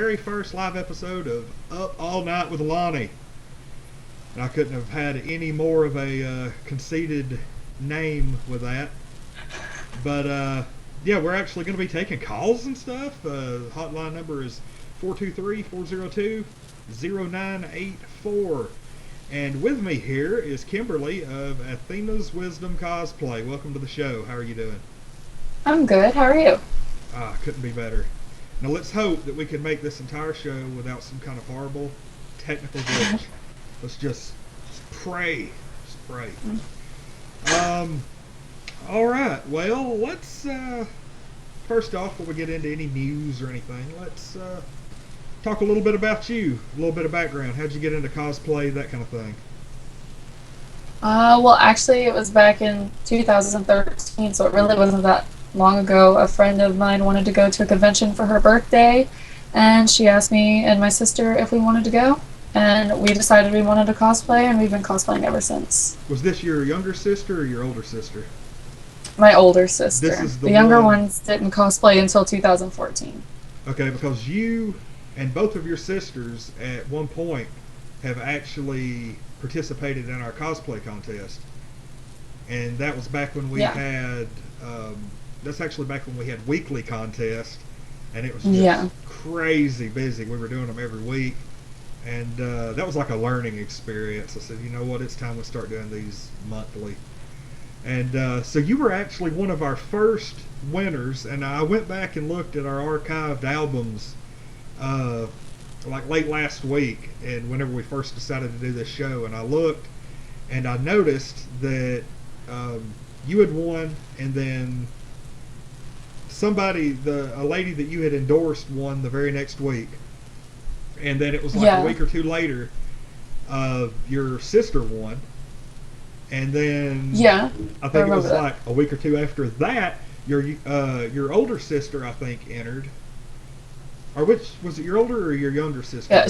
very first live episode of Up All Night with Lonnie. And I couldn't have had any more of a conceited name with that. But yeah, we're actually going to be taking calls and stuff. Hotline number is 423-402-0984. And with me here is Kimberly of Athena's Wisdom Cosplay. Welcome to the show. How are you doing? I'm good. How are you? Couldn't be better. Now let's hope that we can make this entire show without some kind of horrible technical glitch. Let's just pray. Just pray. All right. Well, let's first off, before we get into any news or anything, let's talk a little bit about you, a little bit of background. How'd you get into cosplay, that kind of thing? Well, actually, it was back in 2013, so it really wasn't that long ago. A friend of mine wanted to go to a convention for her birthday, and she asked me and my sister if we wanted to go, and we decided we wanted to cosplay, and we've been cosplaying ever since. Was this your younger sister or your older sister? My older sister. This is The younger one. ones didn't cosplay until 2014. Okay, because you and both of your sisters at one point have actually participated in our cosplay contest. And that was back when we had, that's actually back when we had weekly contests. And it was just crazy busy. We were doing them every week. And that was like a learning experience. I said, you know what, it's time we start doing these monthly. And so you were actually one of our first winners. And I went back and looked at our archived albums like late last week, and whenever we first decided to do this show, and I looked and I noticed that you had won, and then a lady that you had endorsed won the very next week, and then it was like a week or two later your sister won, and then I think it was like a week or two after that your older sister, I think, entered. Or which was it, your older or your younger sister? Yeah,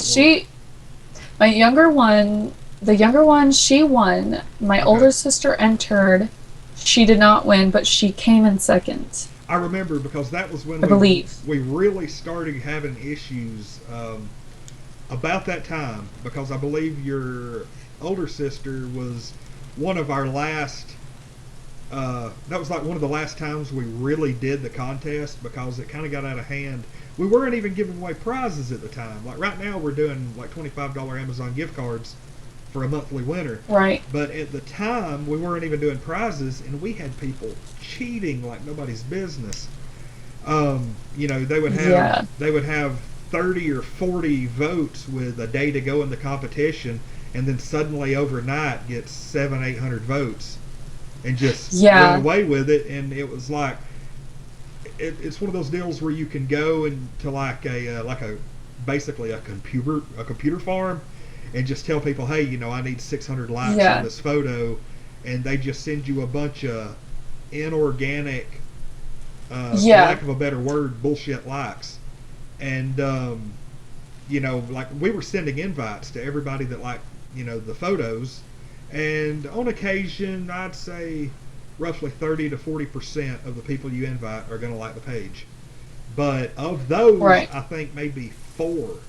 my younger one, the younger one, she won. My older sister entered. She did not win, but she came in second. I remember because that was when we really started having issues about that time, because I believe your older sister was one of our last. That was like one of the last times we really did the contest, because it kind of got out of hand. We weren't even giving away prizes at the time. Like right now we're doing like $25 Amazon gift cards for a monthly winner. Right. But at the time we weren't even doing prizes, and we had people cheating like nobody's business. You know, they would have 30 or 40 votes with a day to go in the competition, and then suddenly overnight get 700-800 votes and just run away with it. And it was like, it's one of those deals where you can go into basically a computer farm and just tell people, hey, you know, I need 600 likes on this photo, and they just send you a bunch of inorganic, for lack of a better word, bullshit likes. And you know, like we were sending invites to everybody that liked, you know, the photos, and on occasion I'd say roughly 30 to 40% of the people you invite are going to like the page. But of those, I think maybe 4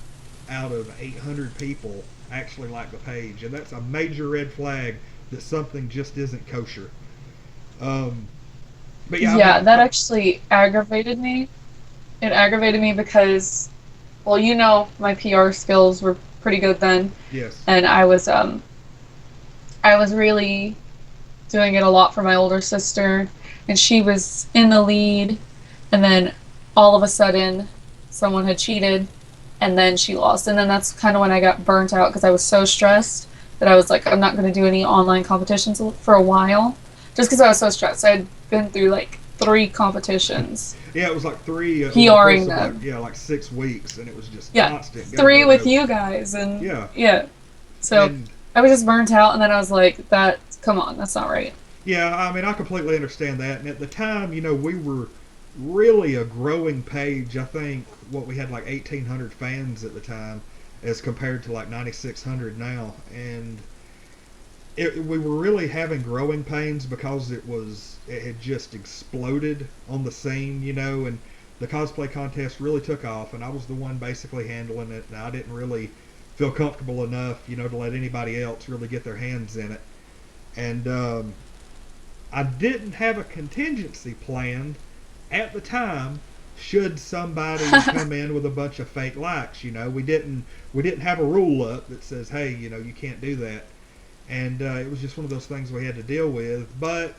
out of 800 people actually like the page. And that's a major red flag that something just isn't kosher. But that actually aggravated me. It aggravated me because, well, you know, my PR skills were pretty good then. Yes. And I was really doing it a lot for my older sister, and she was in the lead, and then all of a sudden someone had cheated, and then she lost. And then that's kind of when I got burnt out, because I was so stressed that I was like, I'm not going to do any online competitions for a while, just because I was so stressed. I had been through like 3 competitions. Yeah, it was like 3 PRing them. Like 6 weeks, and it was just constant. 3 with you guys, and so I was just burnt out, and then I was like, come on, that's not right. Yeah, I mean, I completely understand that. And at the time, you know, we were really a growing page. I think we had like 1,800 fans at the time, as compared to like 9,600 now. And we were really having growing pains, because it had just exploded on the scene, you know, and the cosplay contest really took off, and I was the one basically handling it, and I didn't really feel comfortable enough, to let anybody else really get their hands in it. And I didn't have a contingency planned at the time should somebody come in with a bunch of fake likes. We didn't have a rule up that says, hey, you can't do that. And it was just one of those things we had to deal with. But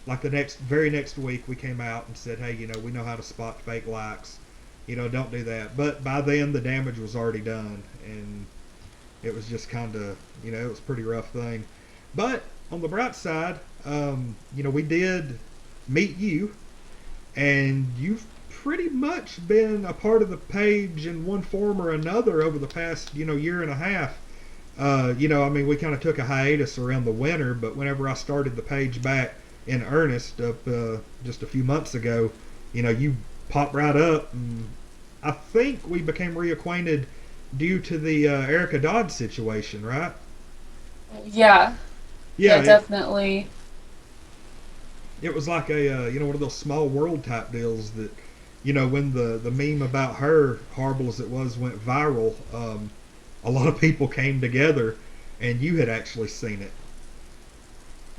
like the very next week, we came out and said, hey, we know how to spot fake likes. Don't do that. But by then, the damage was already done, and it was just kind of, it was a pretty rough thing. But on the bright side, we did meet you, and you've pretty much been a part of the page in one form or another over the past, year and a half. We kind of took a hiatus around the winter, but whenever I started the page back in earnest just a few months ago, you popped right up, and I think we became reacquainted due to the Erica Dodd situation, right? Yeah. Yeah, Definitely. It was like a one of those small world type deals that when the meme about her, horrible as it was, went viral, a lot of people came together, and you had actually seen it.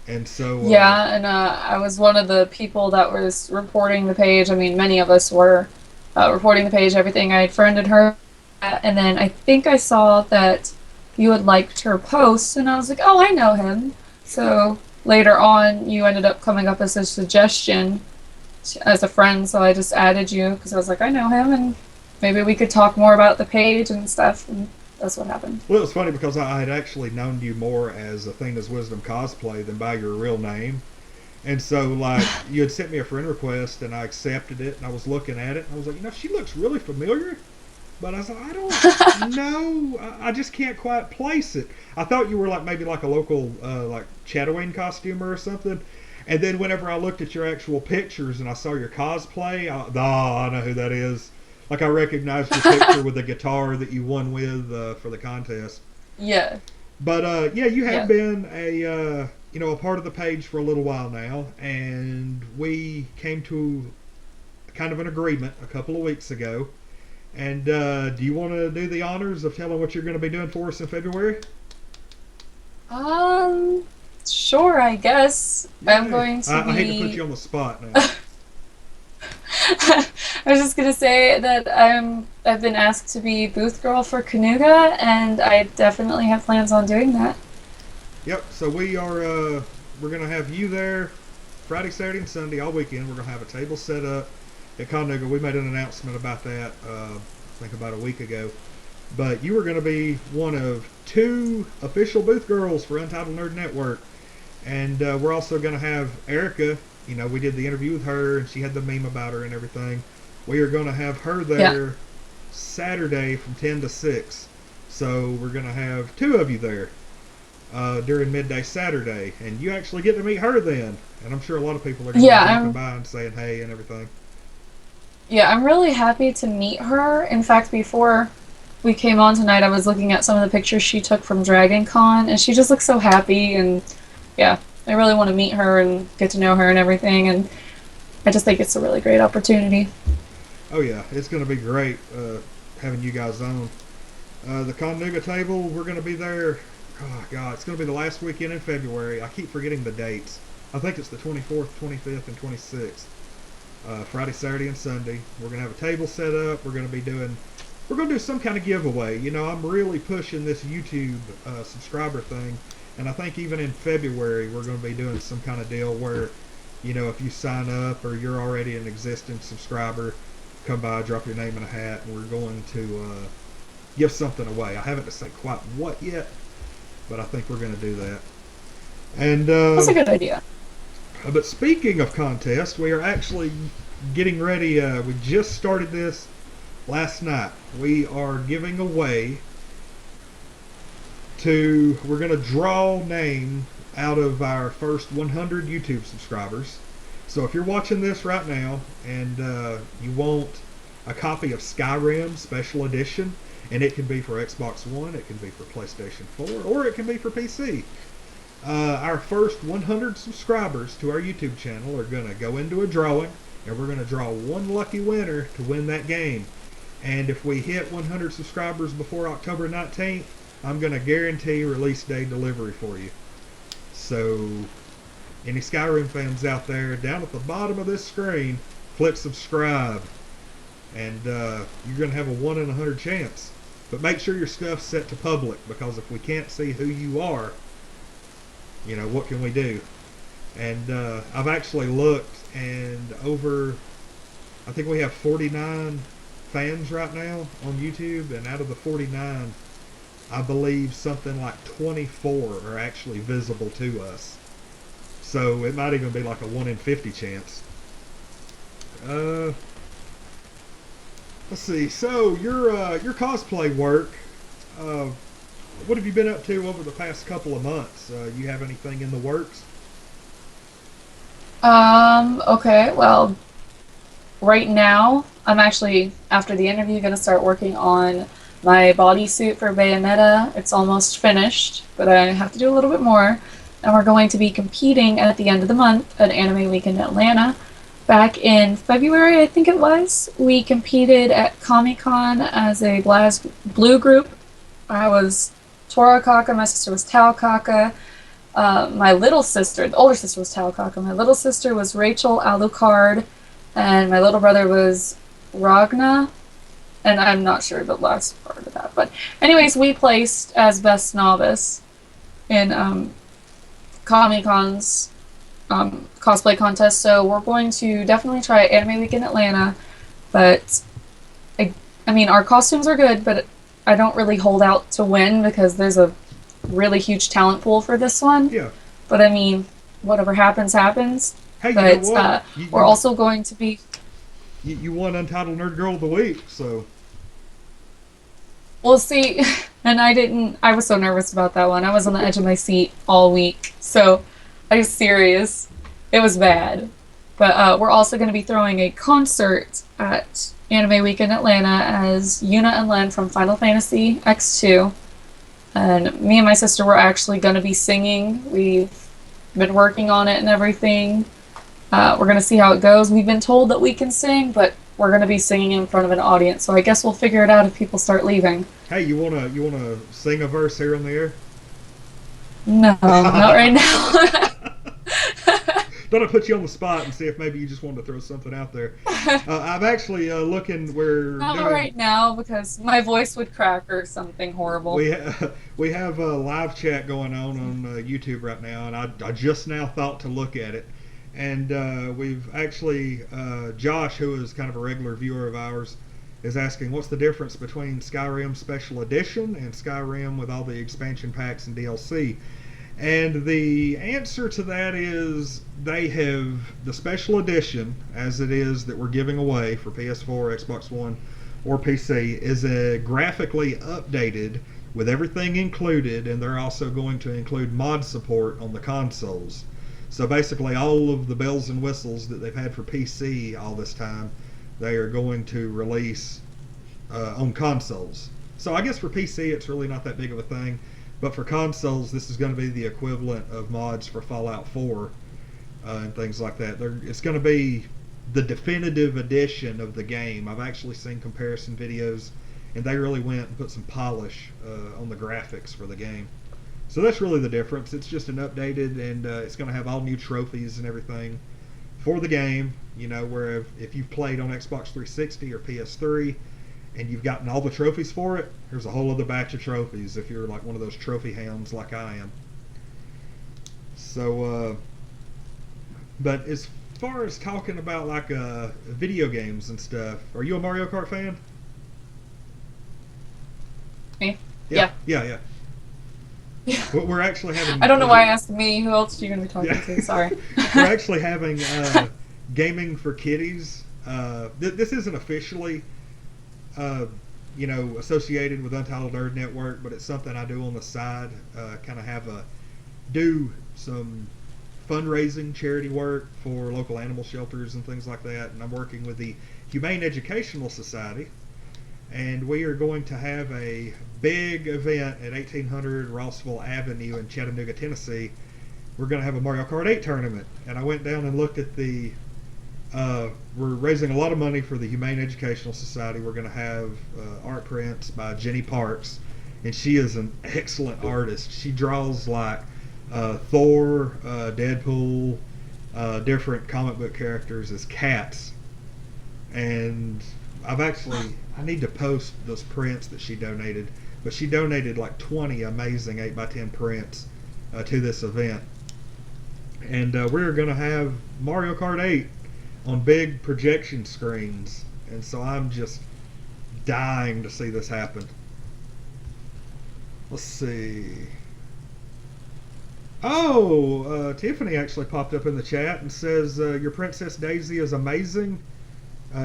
And so Yeah, and I was one of the people that was reporting the page. I mean, many of us were reporting the page, everything. I had friended her, and then I think I saw that you had liked her post, and I was like, oh, I know him. So later on, you ended up coming up as a suggestion as a friend, so I just added you because I was like, I know him, and maybe we could talk more about the page and stuff, and that's what happened. Well, it was funny because I had actually known you more as Athena's Wisdom Cosplay than by your real name. And so, like, you had sent me a friend request, and I accepted it, and I was looking at it, and I was like, she looks really familiar. But I was like, I don't know. I just can't quite place it. I thought you were maybe like a local like Chatawayne costumer or something. And then whenever I looked at your actual pictures and I saw your cosplay, I know who that is. Like, I recognized your picture with the guitar that you won with for the contest. Yeah. But you have been a part of the page for a little while now, and we came to kind of an agreement a couple of weeks ago. And do you want to do the honors of telling what you're going to be doing for us in February? Sure, I guess. Yeah. I'm going to I hate to put you on the spot now. I was just gonna say that I've been asked to be booth girl for Kanuga, and I definitely have plans on doing that. Yep. So we're gonna have you there Friday, Saturday, and Sunday all weekend. We're gonna have a table set up at Kanuga. We made an announcement about that I think about a week ago. But you were gonna be one of 2 official booth girls for Untitled Nerd Network, and we're also gonna have Erica. We did the interview with her, and she had the meme about her and everything. We are going to have her there Saturday from 10 to 6. So we're going to have 2 of you there during midday Saturday. And you actually get to meet her then. And I'm sure a lot of people are going to be dropping by and saying hey and everything. Yeah, I'm really happy to meet her. In fact, before we came on tonight, I was looking at some of the pictures she took from Dragon Con, and she just looks so happy, and yeah. I really want to meet her and get to know her and everything, and I just think it's a really great opportunity. Oh yeah, it's going to be great having you guys on. The Kanuga table, we're going to be there. Oh God, it's going to be the last weekend in February. I keep forgetting the dates. I think it's the 24th, 25th, and 26th. Friday, Saturday, and Sunday. We're going to have a table set up. We're going to do some kind of giveaway. I'm really pushing this YouTube subscriber thing. And I think even in February, we're going to be doing some kind of deal where, if you sign up or you're already an existing subscriber, come by, drop your name in a hat, and we're going to give something away. I haven't decided quite what yet, but I think we're going to do that. And that's a good idea. But speaking of contests, we are actually getting ready. We just started this last night. We are giving away we're going to draw name out of our first 100 YouTube subscribers. So if you're watching this right now and you want a copy of Skyrim Special Edition, and it can be for Xbox One, it can be for PlayStation 4, or it can be for PC. Our first 100 subscribers to our YouTube channel are going to go into a drawing. and we're going to draw one lucky winner to win that game. And if we hit 100 subscribers before October 19th, I'm going to guarantee release day delivery for you. So, any Skyrim fans out there, down at the bottom of this screen, click subscribe, and you're going to have a 1 in 100 chance. But make sure your stuff's set to public, because if we can't see who you are, you know, what can we do? And I've actually looked, and I think we have 49 fans right now on YouTube, and out of the 49, I believe something like 24 are actually visible to us. So it might even be like a 1 in 50 chance. Let's see. So your cosplay work, what have you been up to over the past couple of months? You have anything in the works? Okay, well, right now, I'm actually, after the interview, going to start working on my bodysuit for Bayonetta. It's almost finished, but I have to do a little bit more. And we're going to be competing at the end of the month at Anime Week in Atlanta. Back in February, I think it was, we competed at Comic-Con as a Blue group. I was Tora Kaka, my sister was Tao Kaka. My little sister, the older sister was Tao Kaka. My little sister was Rachel Alucard. And my little brother was Ragna, and I'm not sure the last part of that. But anyways, we placed as Best Novice in Comic-Con's cosplay contest, so we're going to definitely try Anime Week in Atlanta. But, I mean, our costumes are good, but I don't really hold out to win because there's a really huge talent pool for this one. Yeah. But, I mean, whatever happens, happens. Hey, you but know what? We're also going to be... You won Untitled Nerd Girl of the Week, so... We'll see. And I was so nervous about that one. I was on the edge of my seat all week. So, I was serious. It was bad. But we're also going to be throwing a concert at Anime Week in Atlanta as Yuna and Len from Final Fantasy X2. And me and my sister were actually going to be singing. We've been working on it and everything. We're going to see how it goes. We've been told that we can sing, but we're going to be singing in front of an audience. So I guess we'll figure it out if people start leaving. Hey, you wanna sing a verse here on the air? No, not right now. Don't I put you on the spot and see if maybe you just wanted to throw something out there? I'm actually looking. Not right now because my voice would crack or something horrible. We have a live chat going on YouTube right now, and I just now thought to look at it. And we've actually, Josh, who is kind of a regular viewer of ours, is asking what's the difference between Skyrim Special Edition and Skyrim with all the expansion packs and DLC. And the answer to that is they have the Special Edition, as it is that we're giving away for PS4, Xbox One, or PC, is graphically updated with everything included, and they're also going to include mod support on the consoles. So basically all of the bells and whistles that they've had for PC all this time, they are going to release on consoles. So I guess for PC it's really not that big of a thing, but for consoles this is going to be the equivalent of mods for Fallout 4 and things like that. It's going to be the definitive edition of the game. I've actually seen comparison videos, and they really went and put some polish on the graphics for the game. So that's really the difference. It's just an updated, and it's going to have all new trophies and everything for the game. You know, where if you've played on Xbox 360 or PS3 and you've gotten all the trophies for it, there's a whole other batch of trophies if you're like one of those trophy hounds like I am. So, but as far as talking about like video games and stuff, are you a Mario Kart fan? Me? Yeah. We're actually having... I don't know why I asked me. Who else are you going to be talking to? Sorry. We're actually having Gaming for Kiddies. This isn't officially, associated with Untitled Nerd Network, but it's something I do on the side. Kind of do some fundraising, charity work for local animal shelters and things like that. And I'm working with the Humane Educational Society. And we are going to have a big event at 1800 Rossville Avenue in Chattanooga, Tennessee. We're going to have a Mario Kart 8 tournament. And I went down and looked at the we're raising a lot of money for the Humane Educational Society. We're going to have art prints by Jenny Parks, and she is an excellent artist. She draws like Thor, Deadpool, different comic book characters as cats. And I need to post those prints that she donated, but she donated like 20 amazing 8x10 prints to this event. And we're going to have Mario Kart 8 on big projection screens. And so I'm just dying to see this happen. Let's see. Oh, Tiffany actually popped up in the chat and says, your Princess Daisy is amazing.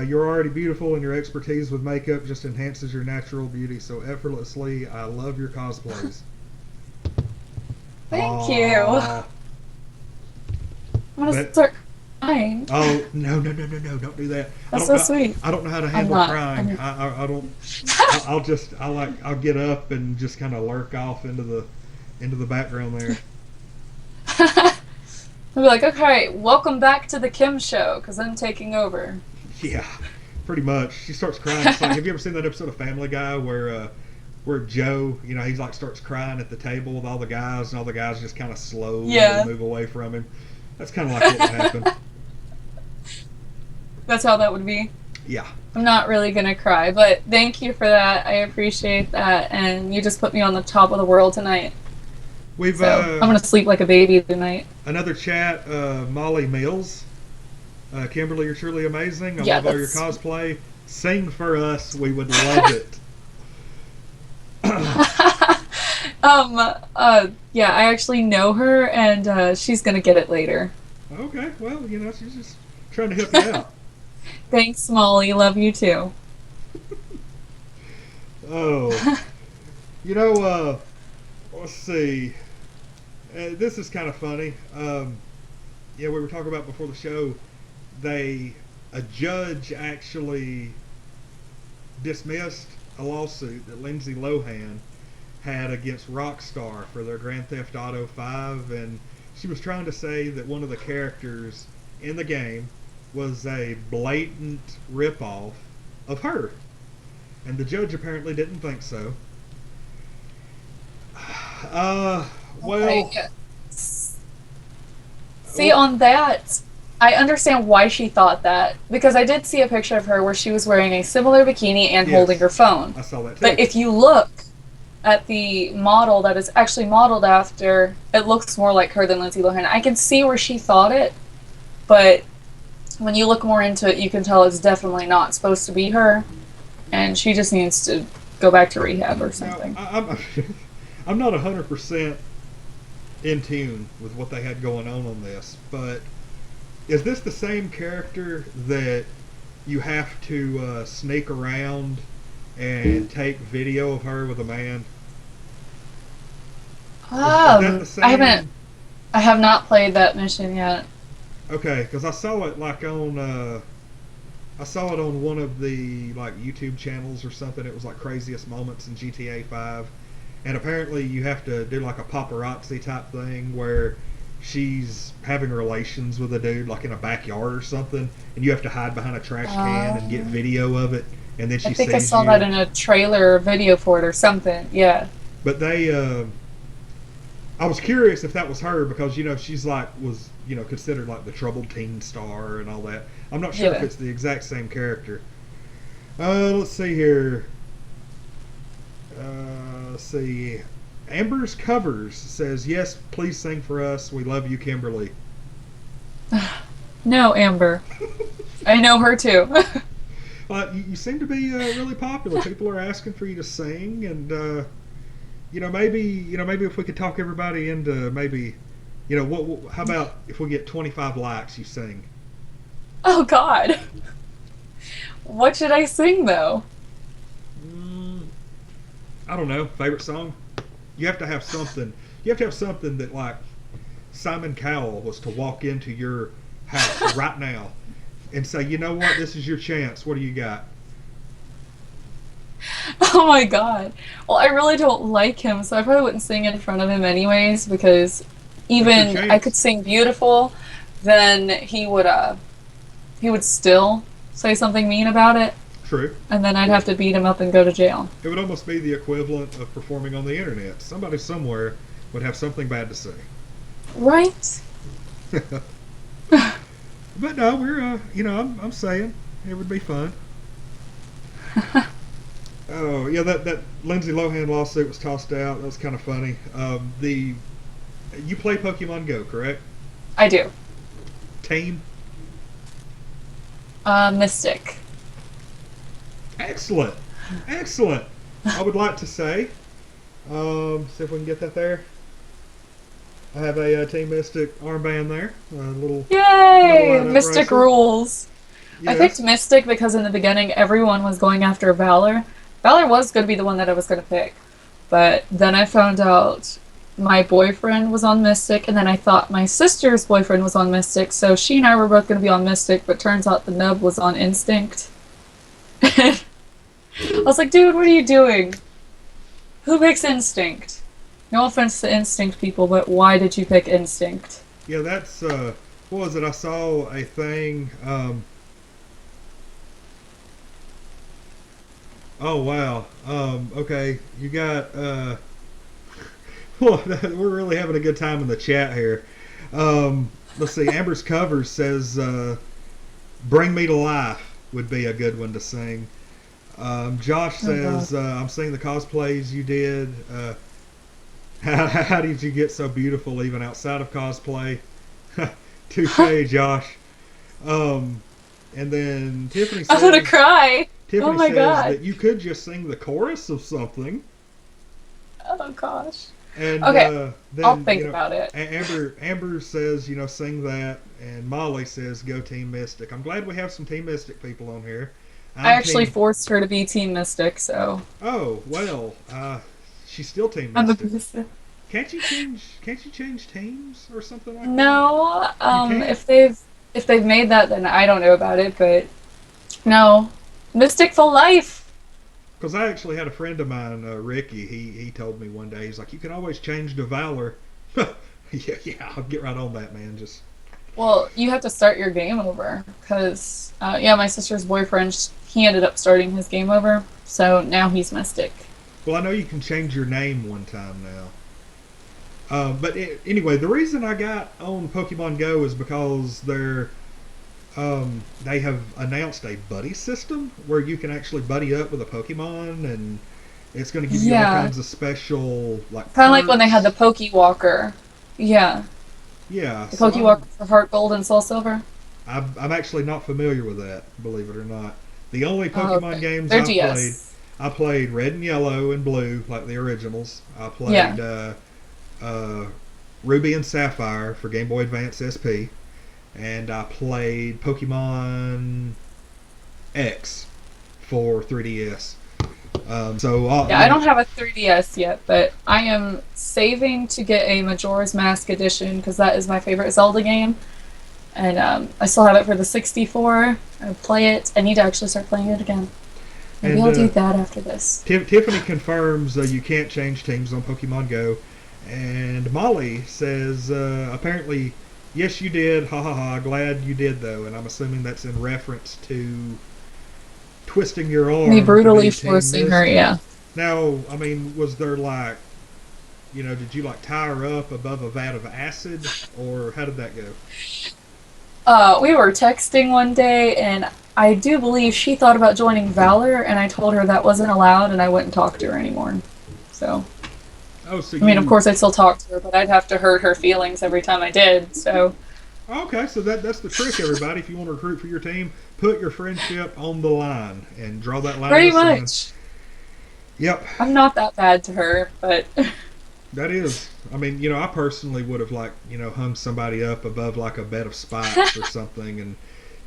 You're already beautiful, and your expertise with makeup just enhances your natural beauty so effortlessly. I love your cosplays. Thank you. I'm going to start crying. Oh, no, don't do that. That's so sweet. I don't know how to handle crying. I don't. I'll get up and just kind of lurk off into the background there. I'll be like, okay, welcome back to the Kim show, because I'm taking over. Yeah, pretty much. She starts crying. It's like, have you ever seen that episode of Family Guy where Joe, he like starts crying at the table with all the guys, and all the guys just kind of slowly move away from him? That's kind of like what would happen. That's how that would be? Yeah. I'm not really going to cry, but thank you for that. I appreciate that, and you just put me on the top of the world tonight. I'm going to sleep like a baby tonight. Another chat, Molly Mills. Kimberly, you're truly amazing. I love all your cosplay. Sing for us. We would love it. Yeah, I actually know her, and she's going to get it later. Okay, well, she's just trying to help you out. Thanks, Molly. Love you, too. Oh. Let's see. This is kind of funny. We were talking about before the show, a judge actually dismissed a lawsuit that Lindsay Lohan had against Rockstar for their Grand Theft Auto 5, and she was trying to say that one of the characters in the game was a blatant ripoff of her, and the judge apparently didn't think so. See, on that, I understand why she thought that, because I did see a picture of her where she was wearing a similar bikini and holding her phone. I saw that too. But if you look at the model that is actually modeled after, it looks more like her than Lindsay Lohan. I can see where she thought it, but when you look more into it, you can tell it's definitely not supposed to be her, and she just needs to go back to rehab or something. Now, I'm not 100% in tune with what they had going on this, but is this the same character that you have to sneak around and take video of her with a man? Is that the same? I have not played that mission yet. Okay, because I saw it on one of the YouTube channels or something. It was like craziest moments in GTA 5, and apparently you have to do like a paparazzi type thing where she's having relations with a dude like in a backyard or something, and you have to hide behind a trash can and get video of it, and then she sees you. I saw that in a trailer or video for it or something. Yeah. But I was curious if that was her because she's was considered like the troubled teen star and all that. I'm not sure if it's the exact same character. Let's see here. Let's see. Amber's Covers says, yes, please sing for us. We love you, Kimberly. No, Amber. I know her too. You seem to be really popular. People are asking for you to sing, and maybe if we could talk everybody into maybe, how about if we get 25 likes, you sing? Oh God. What should I sing though? I don't know. Favorite song? You have to have something. You have to have something that like Simon Cowell was to walk into your house right now and say, you know what, this is your chance. What do you got? Oh my God. Well, I really don't like him, so I probably wouldn't sing in front of him anyways, because even I could sing beautiful, then he would he would still say something mean about it, True. and then I'd have to beat him up and go to jail. It would almost be the equivalent of performing on the internet. Somebody somewhere would have something bad to say. Right? But no, we're I'm saying it would be fun. Oh yeah, that Lindsay Lohan lawsuit was tossed out. That was kind of funny. The You play Pokemon Go, correct? I do. Team. Mystic. Excellent, excellent. I would like to say, see if we can get that there. I have a Team Mystic armband there. A little. Yay! Little Mystic bracelet. rules. I picked Yes. Mystic because in the beginning everyone was going after Valor. Valor was going to be the one that I was going to pick. But then I found out my boyfriend was on Mystic, and then I thought my sister's boyfriend was on Mystic, so she and I were both going to be on Mystic, but turns out the nub was on Instinct. I was like, dude, what are you doing? Who picks Instinct? No offense to Instinct people, but why did you pick Instinct? Yeah, that's what was it? I saw a thing. Oh wow. Okay, you got. Well, we're really having a good time in the chat here. Let's see. Amber's cover says, "Bring Me to Life" would be a good one to sing. Josh Oh god. says, "I'm seeing the cosplays you did. How did you get so beautiful even outside of cosplay?" Touche, Josh. Um, and then I'm gonna cry. Oh Tiffany my says god. that you could just sing the chorus of something. Oh gosh. And Okay, I'll then think about it. Amber says sing that, and Molly says go Team Mystic. I'm glad we have some Team Mystic people on here. I I'm actually Team. forced her to be Team Mystic, so Oh well, she's still Team I'm Mystic. the Can't you change teams or something like that? No, You can't. if they've made that, then I don't know about it. But no, Mystic for life. Because I actually had a friend of mine, Ricky. He told me one day he's like, you can always change to Valor. Yeah, I'll get right on that, man. Just Well, you have to start your game over because yeah, my sister's boyfriend he ended up starting his game over, so now he's Mystic. well, I know you can change your name one time now. Anyway, the reason I got on Pokemon Go is because they have announced a buddy system where you can actually buddy up with a Pokemon, and it's going to give you all Yeah, kinds of special like kind of like when they had the perks. Poke Walker. Yeah, Yeah, the so Poke Walker for Heart Gold and Soul Silver. I'm actually not familiar with that, believe it or not. The only Oh, Pokemon okay. games They're I DS. played Red and Yellow and Blue, like the originals. I Yeah. played uh, Ruby and Sapphire for Game Boy Advance SP, and I played Pokemon X for 3DS. Yeah, I don't have a 3DS yet, but I am saving to get a Majora's Mask edition because that is my favorite Zelda game. And I still have it for the 64. I play it. I need to actually start playing it again. Maybe And I'll do that after this. Tiffany confirms you can't change teams on Pokemon Go, and Molly says apparently yes you did. Ha ha ha. Glad you did though, and I'm assuming that's in reference to twisting your Me arm to brutally be Team forcing her, Mystic. yeah. Now, I mean, was there like, did you like tie her up above a vat of acid, or how did that go? We were texting one day, and I do believe she thought about joining Valor, and I told her that wasn't allowed, and I wouldn't talk to her anymore. So, Oh, so I mean, of you course, I still talk to her, but I'd have to hurt her feelings every time I did. So, okay? So that's the trick, everybody. If you want to recruit for your team, put your friendship on the line and draw that line in pretty the sand. much. Yep, I'm not that bad to her, but that is. I mean, I personally would have like, hung somebody up above like a bed of spikes or something, and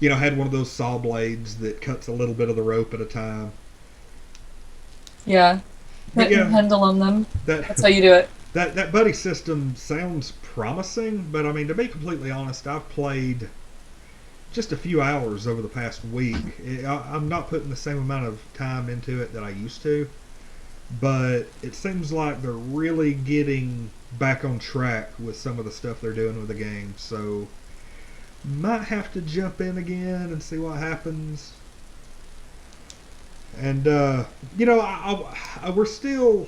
had one of those saw blades that cuts a little bit of the rope at a time. yeah, But hit and yeah, pendulum them. That's that how you do it. that buddy system sounds promising, but I mean, to be completely honest, I've played just a few hours over the past week. I'm not putting the same amount of time into it that I used to, but it seems like they're really getting back on track with some of the stuff they're doing with the game. So Might have to jump in again and see what happens. And we're still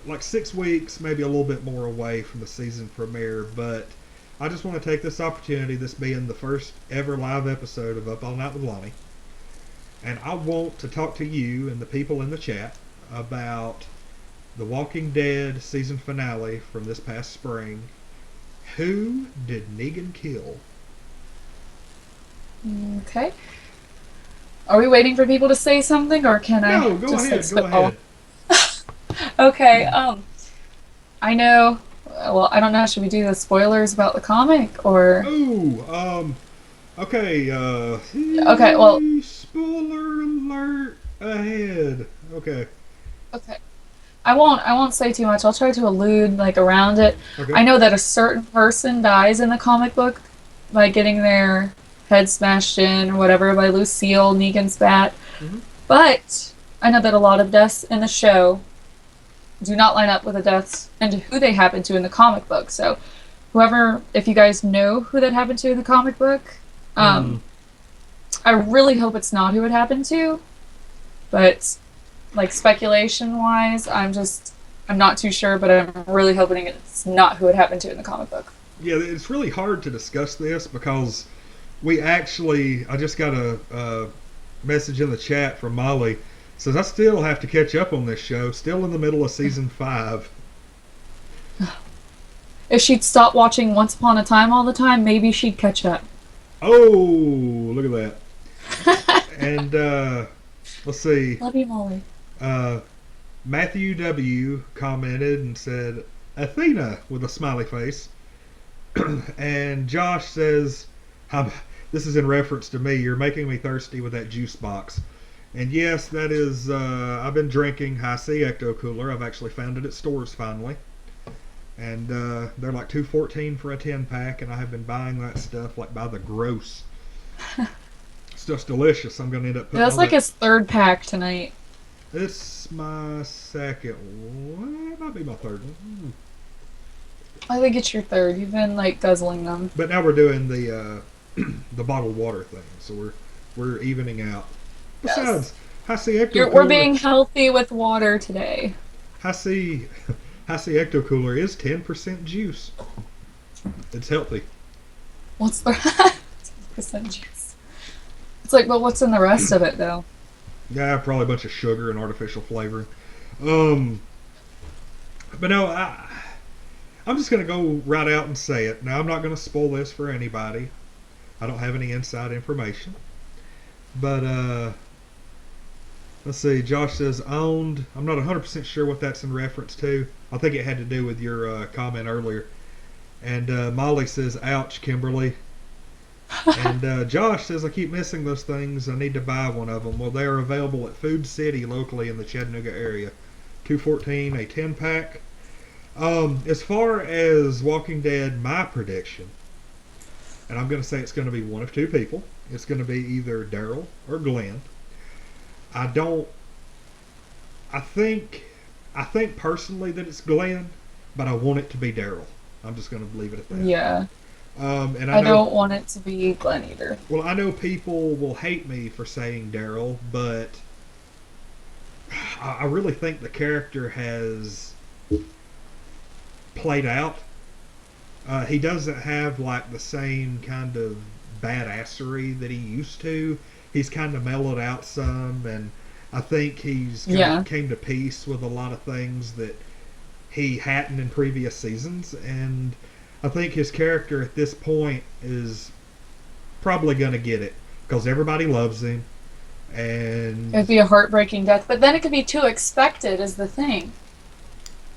like 6 weeks, maybe a little bit more away from the season premiere, but I just want to take this opportunity, this being the first ever live episode of Up All Night with Lonnie, and I want to talk to you and the people in the chat about the Walking Dead season finale from this past spring. Who did Negan kill? Okay. Are we waiting for people to say something, or can I No, go ahead, go ahead. Okay, I know. Well, I don't know. Should we do the spoilers about the comic, or? Ooh, okay, Okay, well, spoiler alert ahead. Okay. okay. I won't say too much. I'll try to allude like around it. Okay. I know that a certain person dies in the comic book by getting their head smashed in or whatever by Lucille Negan's bat. Mm-hmm. But I know that a lot of deaths in the show do not line up with the deaths and who they happen to in the comic book. So whoever, if you guys know who that happened to in the comic book, I really hope it's not who it happened to. But like speculation wise, I'm not too sure, but I'm really hoping it's not who it happened to in the comic book. Yeah, it's really hard to discuss this because I just got a message in the chat from Molly. Says I still have to catch up on this show. Still in the middle of season 5. If she'd stop watching Once Upon a Time all the time, maybe she'd catch up. Oh, look at that. And let's see. Love you, Molly. Matthew W. commented and said, Athena, with a smiley face. And Josh says, this is in reference to me, you're making me thirsty with that juice box. And yes, that is, I've been drinking High C Ecto Cooler. I've actually found it at stores finally. And they're like $2.14 for a 10-pack, and I have been buying that stuff like by the gross. It's just delicious. I'm going to end up putting That's like his third pack tonight. This my second one. It might be my third one. I think it's your third. You've been like guzzling them. But now we're doing the the bottled water thing, so we're evening out. Besides, High C Ecto Cooler. We're being healthy with water today. High C Ecto Cooler is 10% juice. It's healthy. What's the 10% juice? It's like, but what's in the rest of it though? Yeah, probably a bunch of sugar and artificial flavoring. But no, I'm just gonna go right out and say it. Now I'm not gonna spoil this for anybody. I don't have any inside information. But let's see. Josh says owned. I'm not 100% sure what that's in reference to. I think it had to do with your comment earlier. And Molly says, ouch, Kimberly. And Josh says, I keep missing those things. I need to buy one of them. Well, they are available at Food City locally in the Chattanooga area. $2.14, a 10-pack. As far as Walking Dead, my prediction, and I'm going to say it's going to be one of two people. It's going to be either Daryl or Glenn. I think personally that it's Glenn, but I want it to be Daryl. I'm just going to leave it at that. Yeah. And I don't want it to be Glenn either. Well, I know people will hate me for saying Daryl, but I really think the character has played out. He doesn't have like the same kind of badassery that he used to. He's kind of mellowed out some, and I think he's came to peace with a lot of things that he hadn't in previous seasons, and I think his character at this point is probably going to get it because everybody loves him. And it'd be a heartbreaking death, but then it could be too expected is the thing.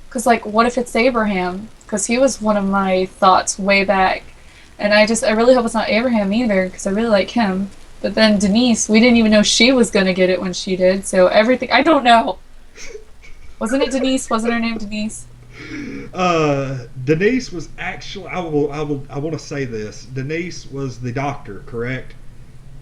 Because like, what if it's Abraham? Because he was one of my thoughts way back, and I really hope it's not Abraham either because I really like him. But then Denise, we didn't even know she was going to get it when she did. So everything, I don't know. Wasn't it Denise? Wasn't her name Denise? Denise was actually. I want to say this. Denise was the doctor, correct?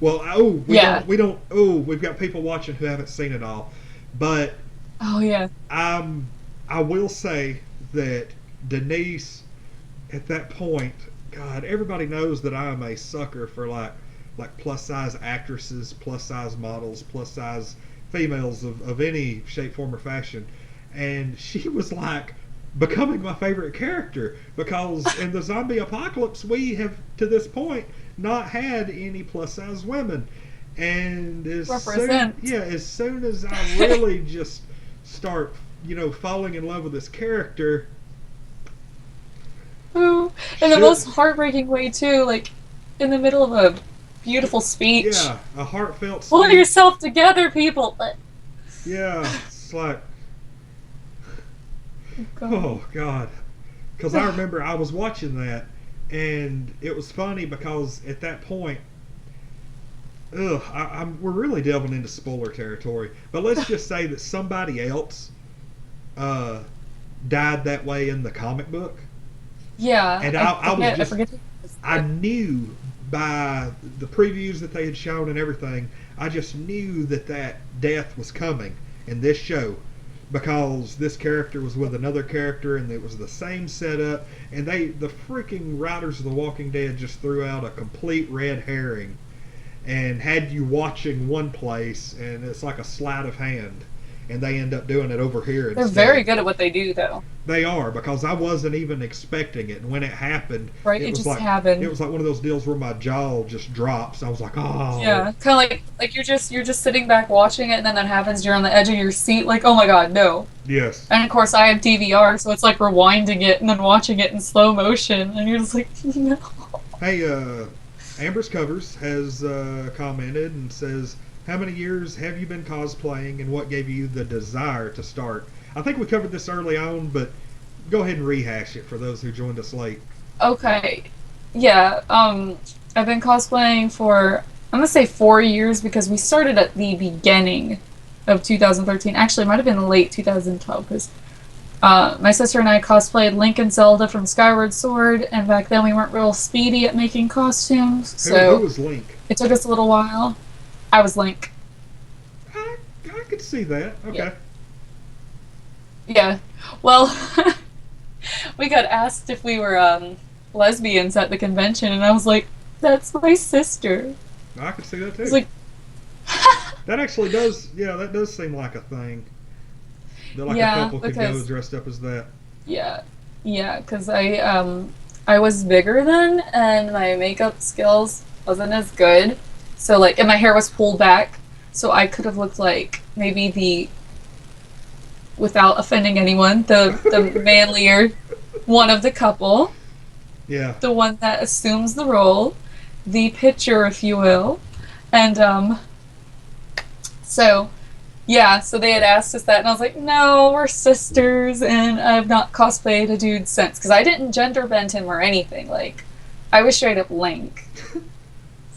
Well, we've got people watching who haven't seen it all, but I will say that Denise, at that point, God, everybody knows that I am a sucker for like plus size actresses, plus size models, plus size females of any shape, form, or fashion. And she was like becoming my favorite character because in the zombie apocalypse we have to this point not had any plus size women. And Represent. as soon as I really just start, falling in love with this character. Ooh. In the most heartbreaking way too, like in the middle of a beautiful speech. Yeah, a heartfelt Pull speech. yourself together, people. Yeah, it's like, God. oh God, because I remember I was watching that, and it was funny because at that point, we're really delving into spoiler territory. But let's just say that somebody else died that way in the comic book. Yeah, And I knew by the previews that they had shown and everything, I just knew that death was coming in this show because this character was with another character and it was the same setup, and the freaking writers of The Walking Dead just threw out a complete red herring and had you watching one place and it's like a sleight of hand, and they end up doing it over here. They're very good at what they do, though. They are, because I wasn't even expecting it, and when it happened, right, it just happened. It was like one of those deals where my jaw just drops. I was like, oh. Yeah, kind of like you're just sitting back watching it, and then that happens. You're on the edge of your seat, like, oh my god, no. Yes. And of course, I have DVR, so it's like rewinding it and then watching it in slow motion, and you're just like, no. Hey, Amber's Covers has commented and says, how many years have you been cosplaying, and what gave you the desire to start? I think we covered this early on, but go ahead and rehash it for those who joined us late. Okay. Yeah, I've been cosplaying for, I'm going to say 4 years, because we started at the beginning of 2013. Actually, it might have been late 2012, because my sister and I cosplayed Link and Zelda from Skyward Sword, and back then we weren't real speedy at making costumes, so who was Link? It took us a little while. I was Link. I could see that. Okay. Yeah. Well, we got asked if we were lesbians at the convention, and I was like, that's my sister. I could see that too. I was like, that actually does, that does seem like a thing. That like a couple could go dressed up as that. Yeah, because I was bigger then, and my makeup skills wasn't as good. So and my hair was pulled back, so I could have looked like maybe without offending anyone, the manlier one of the couple. Yeah. The one that assumes the role, the pitcher, if you will. And so they had asked us that, and I was like, no, we're sisters, and I've not cosplayed a dude since, because I didn't gender bend him or anything. Like, I was straight up Link.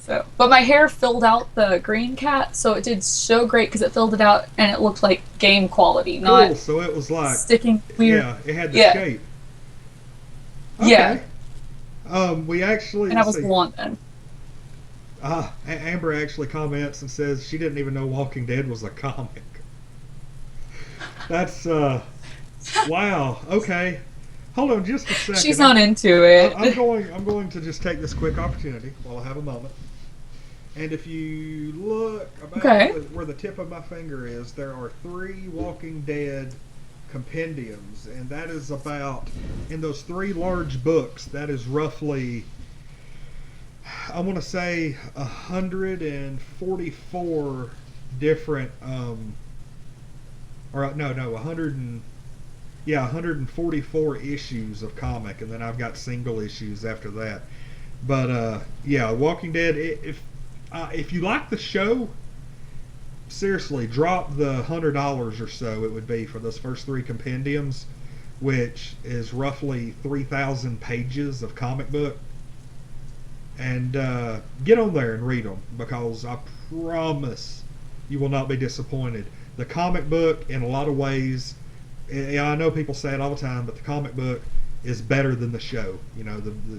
So, but my hair filled out the green cat, so it did so great because it filled it out and it looked like game quality, not so it was like sticking weird. Yeah, it had the shape. Okay. Yeah. We actually. And I was blonde then. Amber actually comments and says she didn't even know Walking Dead was a comic. That's wow. Okay. Hold on just a second. She's not into it. I'm going to just take this quick opportunity while I have a moment. And if you look about where the tip of my finger is, there are 3 Walking Dead compendiums, and that is about, in those 3 large books, that is roughly, I want to say 144 different 144 issues of comic, and then I've got single issues after that. But Walking Dead, if you like the show, seriously, drop the $100 or so it would be for those first 3 compendiums, which is roughly 3,000 pages of comic book. And get on there and read them, because I promise you will not be disappointed. The comic book, in a lot of ways, I know people say it all the time, but the comic book is better than the show.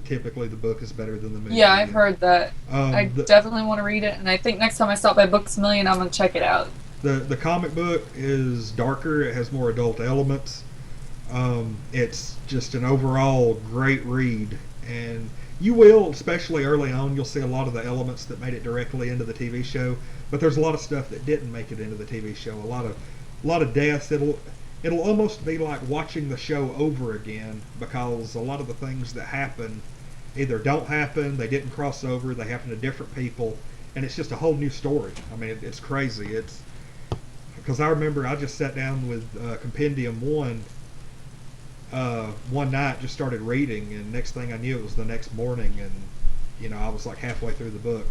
Typically the book is better than the movie. Yeah, I've heard that. I definitely want to read it, and I think next time I stop by Books A Million, I'm going to check it out. The comic book is darker. It has more adult elements. It's just an overall great read, and You will, especially early on, you'll see a lot of the elements that made it directly into the TV show. But there's a lot of stuff that didn't make it into the TV show. A lot of deaths. It'll almost be like watching the show over again because a lot of the things that happen either don't happen, they didn't cross over, they happen to different people, and it's just a whole new story. I mean, it's crazy. It's because I remember I just sat down with Compendium one night, just started reading, and next thing I knew it was the next morning, and I was like halfway through the book.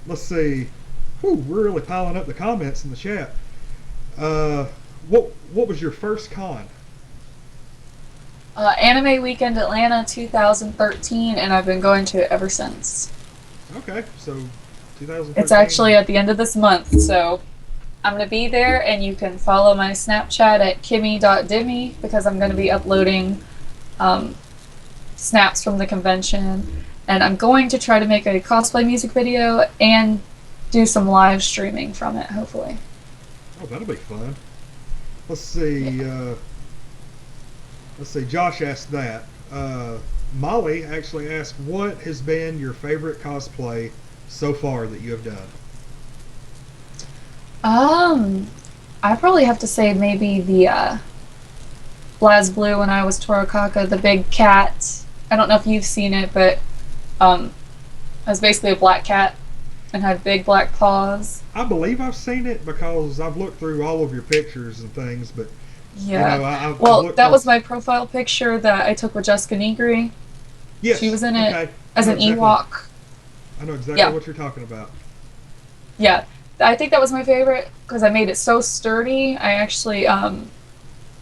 Let's see. Whew, we're really piling up the comments in the chat. What was your first con? Anime Weekend Atlanta 2013, and I've been going to it ever since. Okay, so 2013. It's actually at the end of this month, so I'm going to be there, and you can follow my Snapchat at kimmy.dimmy because I'm going to be uploading snaps from the convention, and I'm going to try to make a cosplay music video and do some live streaming from it, hopefully. Oh, that'll be fun. Let's see. Yeah. Let's see. Josh asked that. Molly actually asked, "What has been your favorite cosplay so far that you have done?" I probably have to say maybe the BlazBlue when I was Torokaka, the big cat. I don't know if you've seen it, but it was basically a black cat and had big black paws. I believe I've seen it because I've looked through all of your pictures and things, but yeah. I've that was my profile picture that I took with Jessica Negri. Yes, she was in it okay. as an Ewok. I know exactly what you're talking about. Yeah, I think that was my favorite because I made it so sturdy. I actually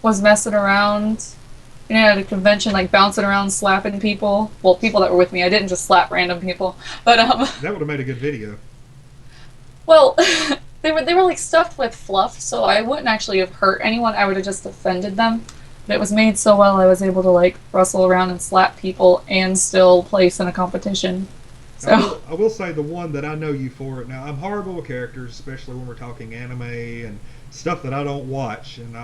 was messing around, at a convention, like bouncing around, slapping people. Well, people that were with me. I didn't just slap random people, but that would have made a good video. Well, they were like stuffed with fluff, so I wouldn't actually have hurt anyone. I would have just offended them. But it was made so well, I was able to like rustle around and slap people and still place in a competition. So I will say the one that I know you for it. Now, I'm horrible with characters, especially when we're talking anime and stuff that I don't watch. And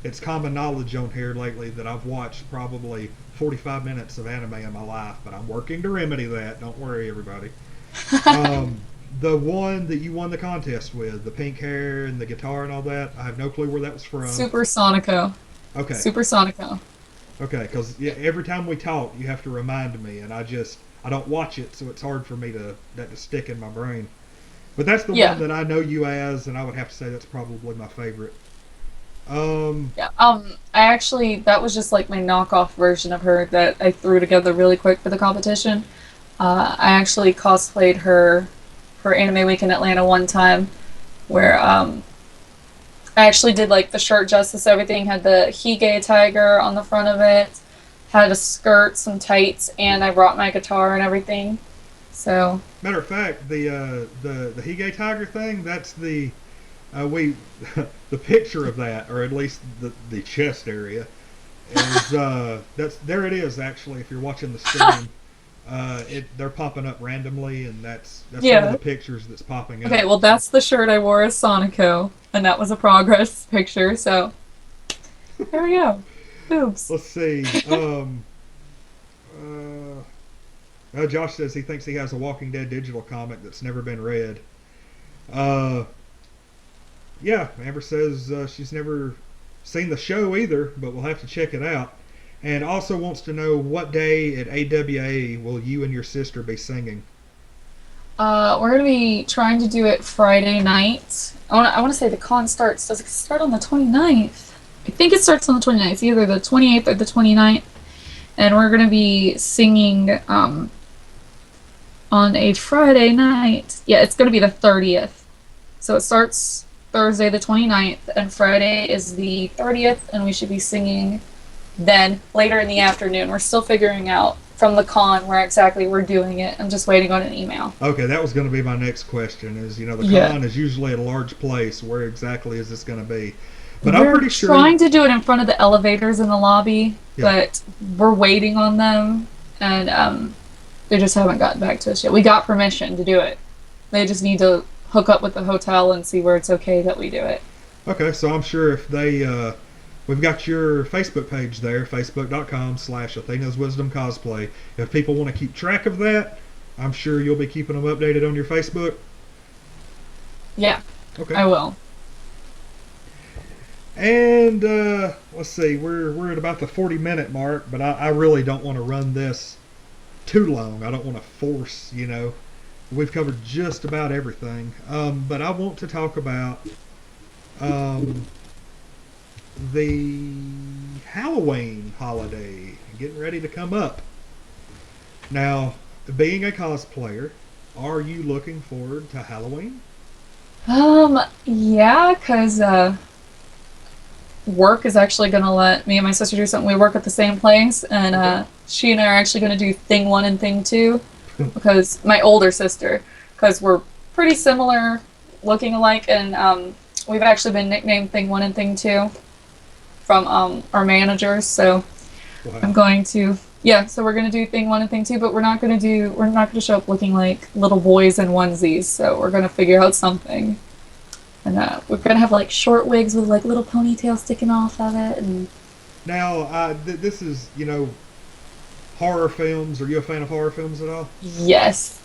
it's common knowledge on here lately that I've watched probably 45 minutes of anime in my life, but I'm working to remedy that. Don't worry, everybody. The one that you won the contest with, the pink hair and the guitar and all that, I have no clue where that was from. Super Sonico. Okay. Super Sonico. Okay, because every time we talk, you have to remind me, and I don't watch it, so it's hard for me that to stick in my brain. But that's the one that I know you as, and I would have to say that's probably my favorite. I actually, that was just like my knockoff version of her that I threw together really quick for the competition. I actually cosplayed her for Anime Week in Atlanta one time, where I actually did like the shirt justice, everything, had the Hige tiger on the front of it, had a skirt, some tights, and I brought my guitar and everything. So matter of fact, the Hige tiger thing, that's the the picture of that, or at least the chest area, is there it is actually. If you're watching the stream, they're popping up randomly, and that's one of the pictures that's popping up. Okay, well that's the shirt I wore as Sonico, and that was a progress picture. So there we go. Oops. Let's see. Josh says he thinks he has a Walking Dead digital comic that's never been read. Yeah, Amber says she's never seen the show either, but we'll have to check it out. And also wants to know what day at AWA will you and your sister be singing? We're going to be trying to do it Friday night. I want to say the con starts. Does it start on the 29th? I think it starts on the 29th, either the 28th or the 29th. And we're going to be singing on a Friday night. Yeah, it's going to be the 30th. So it starts Thursday the 29th, and Friday is the 30th, and we should be singing then later in the afternoon. We're still figuring out from the con where exactly we're doing it. I'm just waiting on an email. Okay, that was going to be my next question. Is the con is usually at a large place. Where exactly is this going to be? But I'm pretty sure we're trying to do it in front of the elevators in the lobby, but we're waiting on them, and they just haven't gotten back to us yet. We got permission to do it. They just need to hook up with the hotel and see where it's okay that we do it. Okay, so I'm sure if they We've got your Facebook page there, facebook.com/Athena's Wisdom Cosplay. If people want to keep track of that, I'm sure you'll be keeping them updated on your Facebook. Yeah, Okay. I will. And let's see, we're at about the 40-minute mark, but I really don't want to run this too long. I don't want to force, We've covered just about everything. But I want to talk about the Halloween holiday getting ready to come up. Now, being a cosplayer, are you looking forward to Halloween? Yeah, because work is actually going to let me and my sister do something. We work at the same place, and Okay. she and I are actually going to do thing one and thing two, because my older sister, because we're pretty similar, looking alike, and we've actually been nicknamed thing one and thing two from our managers. So I'm Wow. going to, yeah. So we're going to do thing one and thing two, but we're not going to show up looking like little boys in onesies. So we're going to figure out something. And we're gonna have like short wigs with like little ponytails sticking off of it, and Now, this is, horror films. Are you a fan of horror films at all? yes.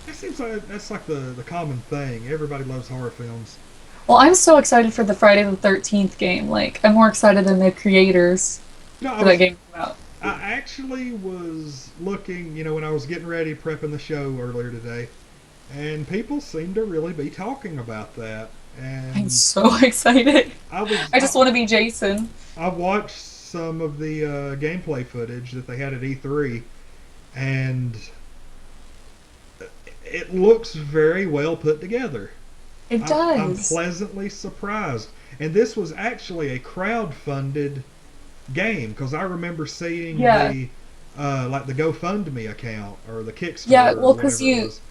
That seems like that's like the common thing. Everybody loves horror films. Well, I'm so excited for the Friday the 13th game. Like, I'm more excited than the creators No, I for that was game to come out. I actually was looking, when I was getting ready prepping the show earlier today, and people seem to really be talking about that. I'm And so excited. I was I just I, want to be Jason. I watched some of the gameplay footage that they had at E3, and it looks very well put together. It I'm does. pleasantly surprised. And this was actually a crowd-funded game because I remember seeing Yeah. the like the GoFundMe account or the Yeah, Kickstarter or well, because whatever it was.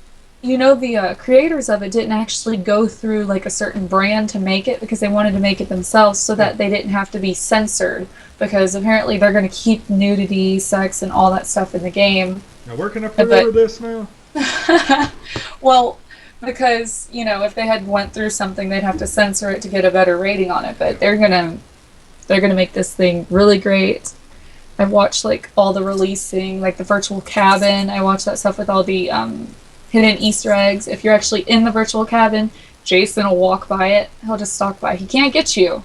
you know the creators of it didn't actually go through like a certain brand to make it, because they wanted to make it themselves so Yeah. that they didn't have to be censored, because apparently they're going to keep nudity, sex, and all that stuff in the game. Now where can I But pre-order this now? well, because if they had went through something, they'd have to censor it to get a better rating on it. But Yeah. they're gonna make this thing really great. I've watched like all the releasing, like the virtual cabin. I watched that stuff with all the hidden Easter eggs. If you're actually in the virtual cabin, Jason will walk by it. He'll just stalk by. He can't get you,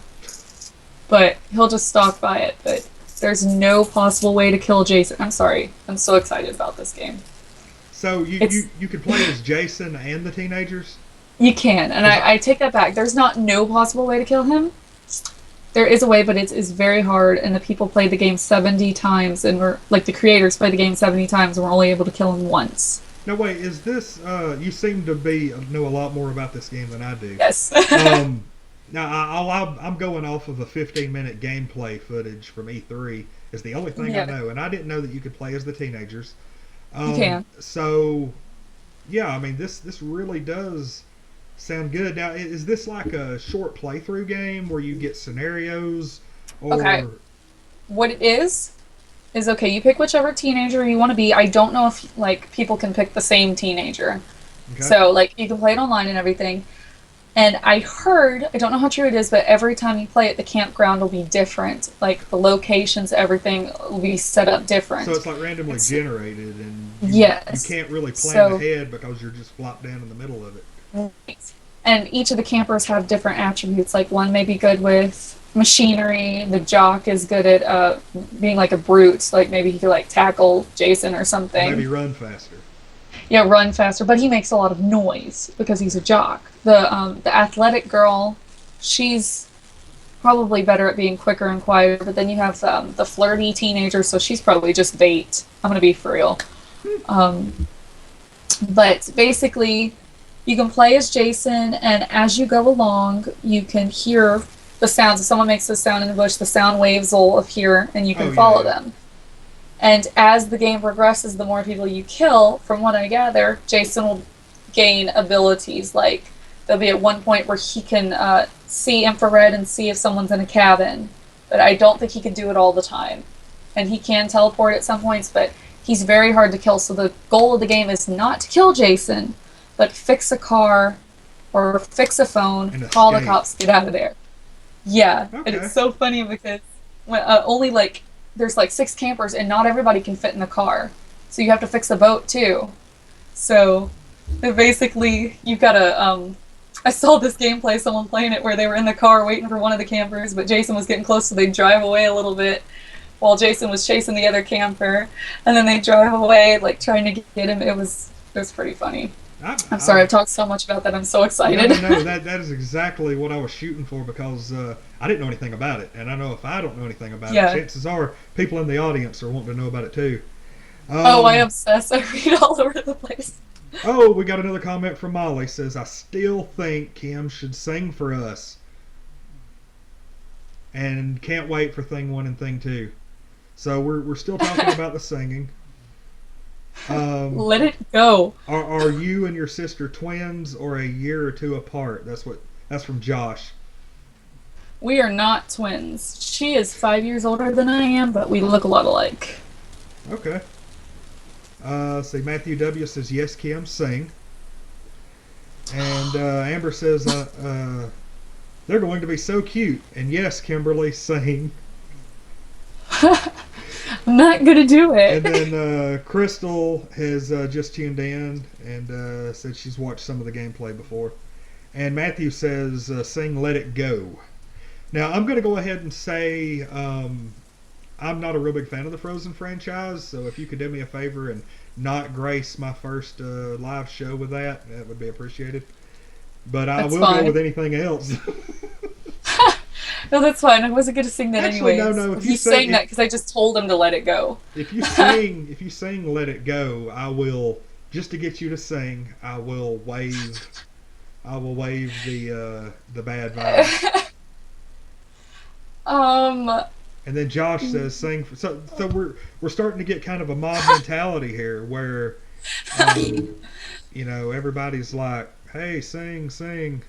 but he'll just stalk by it. But there's no possible way to kill Jason. I'm sorry. I'm so excited about this game. So It's you could play as Jason and the teenagers? You can, and 'Cause I take that back. There's not no possible way to kill him. There is a way, but it's very hard, and the people played the game 70 times, and we're like the creators played the game 70 times, and we're only able to kill him once. No, wait, is this you seem to be know a lot more about this game than I do. Yes. Um, now I'm going off of a 15-minute gameplay footage from E3 is the only thing I Yeah, know, and I didn't know that you could play as the teenagers. you can. So yeah, I mean this really does sound good. Now, is this like a short playthrough game where you get scenarios, Okay. or What it is okay. You pick whichever teenager you want to be. I don't know if like people can pick the same teenager. okay? So like you can play it online and everything. And I heard, I don't know how true it is, but every time you play it, the campground will be different. Like the locations, everything will be set up So different. it's like randomly It's, generated, and you yes. can't really plan So, ahead because you're just flopped down in the middle of it. right. And each of the campers have different attributes. Like one may be good with machinery. The jock is good at being like a brute. Like maybe he could like tackle Jason or Or maybe something. run faster. Yeah, run faster. But he makes a lot of noise because he's a jock. The athletic girl, she's probably better at being quicker and quieter. But then you have the flirty teenager, so she's probably just bait. I'm gonna be for real. Um, but basically, you can play as Jason, and as you go along, you can hear the sounds. If someone makes a sound in the bush, the sound waves will appear, and you Oh can yeah, follow yeah. them. And as the game progresses, the more people you kill, from what I gather, Jason will gain abilities. Like, there'll be at one point where he can see infrared and see if someone's in a cabin. But I don't think he can do it all the time. And he can teleport at some points, but he's very hard to kill. So the goal of the game is not to kill Jason, but fix a car or fix a phone, And call the escape. cops, get out of there. Yeah, and Okay. it's so funny because when only like there's like 6 campers and not everybody can fit in the car, so you have to fix the boat too. So basically, you've got to. I saw this gameplay, someone playing it where they were in the car waiting for one of the campers, but Jason was getting close, so they drive away a little bit while Jason was chasing the other camper, and then they drive away like trying to get him. It was pretty funny. I'm sorry, I've talked so much about that. I'm so No, excited. no, no. That is exactly what I was shooting for because I didn't know anything about it, and I know if I don't know anything about it, Yeah. chances are people in the audience are wanting to know about it too. Oh, I Um, obsess. I read all over the place. oh, we got another comment from Molly. Says I still think Kim should sing for us, and can't wait for thing one and thing two. So we're still talking about the singing. Um, Let it go. are you and your sister twins or a year or two apart? That's from Josh. We are not twins. She is 5 years older than I am, but we look a lot alike. Okay. See, Matthew W says yes, Kim, sing. And Amber says they're going to be so cute. And yes, Kimberly, sing. I'm not gonna do And it. then Crystal has just tuned in and said she's watched some of the gameplay before. And Matthew says sing "Let It Go." Now I'm going to go ahead and say I'm not a real big fan of the Frozen franchise, so if you could do me a favor and not grace my first live show with that, that would be appreciated. But I That's will go fine. with anything else. No, that's fine. I wasn't gonna sing that Actually, no, anyways. no. If you He's say saying that because I just told him to let it go. if you sing "Let It Go," I will just to get you to sing. I will waive the bad vibes. um, And then Josh says sing. So we're starting to get kind of a mob mentality here, where um, everybody's like, "Hey, sing, sing."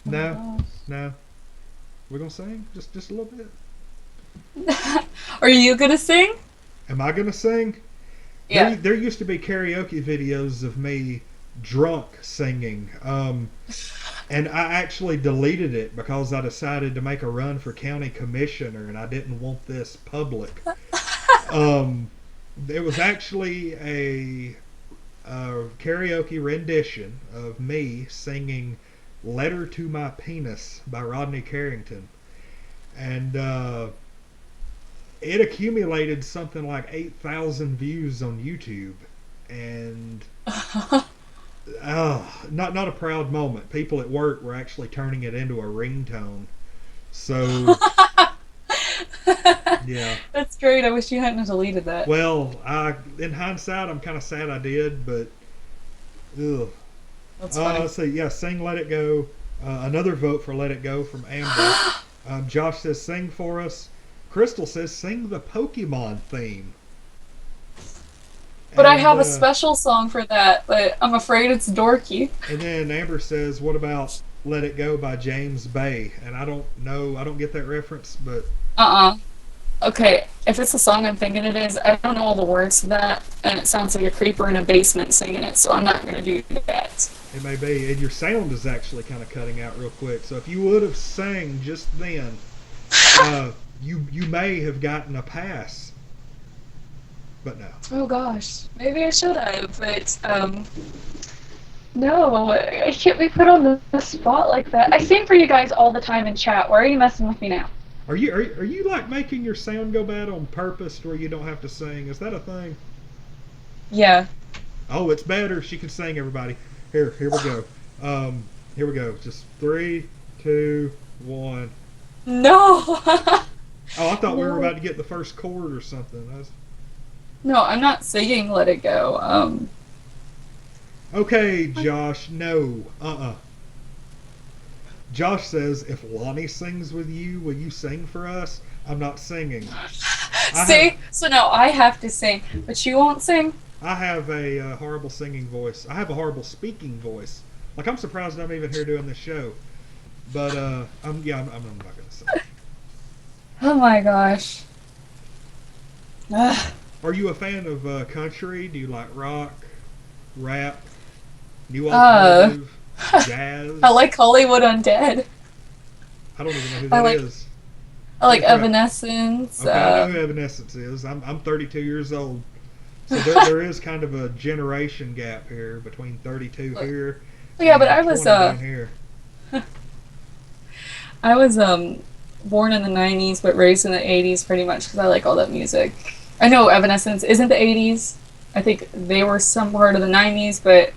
oh my No, gosh. no, we're gonna sing just a little bit. Are you gonna sing? Am I gonna sing? Yeah. There used to be karaoke videos of me drunk singing, and I actually deleted it because I decided to make a run for county commissioner, and I didn't want this public. Um, it was actually a karaoke rendition of me singing "Letter to My Penis" by Rodney Carrington, and it accumulated something like 8,000 views on YouTube, and not a proud moment. People at work were actually turning it into a ringtone. So yeah. That's great. I wish you hadn't deleted that. Well, in hindsight, I'm kind of sad I did, but ugh. That's funny. So yeah, sing "Let It Go." Another vote for "Let It Go" from Amber. Josh says sing for us. Crystal says sing the Pokemon theme. But I And have a special song for that, but I'm afraid it's dorky. and then Amber says, "What about Let It Go by James Bay?" And I don't know, I don't get that reference, but Uh-uh. Okay, if it's the song I'm thinking it is, I don't know all the words to that, and it sounds like a creeper in a basement singing it, so I'm not going to do that. it may be. And your sound is actually kind of cutting out real quick. So if you would have sang just then, you may have gotten a pass, but no. Oh gosh, maybe I should have, but no, I can't be put on the spot like that. I sing for you guys all the time in chat. Why are you messing with me now? Are you like making your sound go bad on purpose to where you don't have to sing? Is that a thing? Yeah. Oh, it's better. She can sing. Everybody, here we go. Here we go. Just 3, 2, 1. No. Oh, I thought we were No. about to get the first chord or something. No, I'm not singing "Let It Go." Okay, Josh. No. Josh says, if Lonnie sings with you, will you sing for us? I'm not singing. I have, See, so now I have to sing, but you won't sing. I have a horrible singing voice. I have a horrible speaking voice. Like, I'm surprised I'm even here doing this show. But I'm not gonna sing. Oh my gosh. Ugh. Are you a fan of country? Do you like rock, rap, new Uh, alternative, jazz? I like Hollywood Undead. I don't even know who I that like is. I like Holy crap. Evanescence. Okay, I know who Evanescence is. I'm 32 years old. So there is kind of a generation gap here between 32 here Yeah, but and 20 down here. I was born in the 90s but raised in the 80s pretty much because I like all that music. I know Evanescence isn't the 80s. I think they were some part of the 90s, but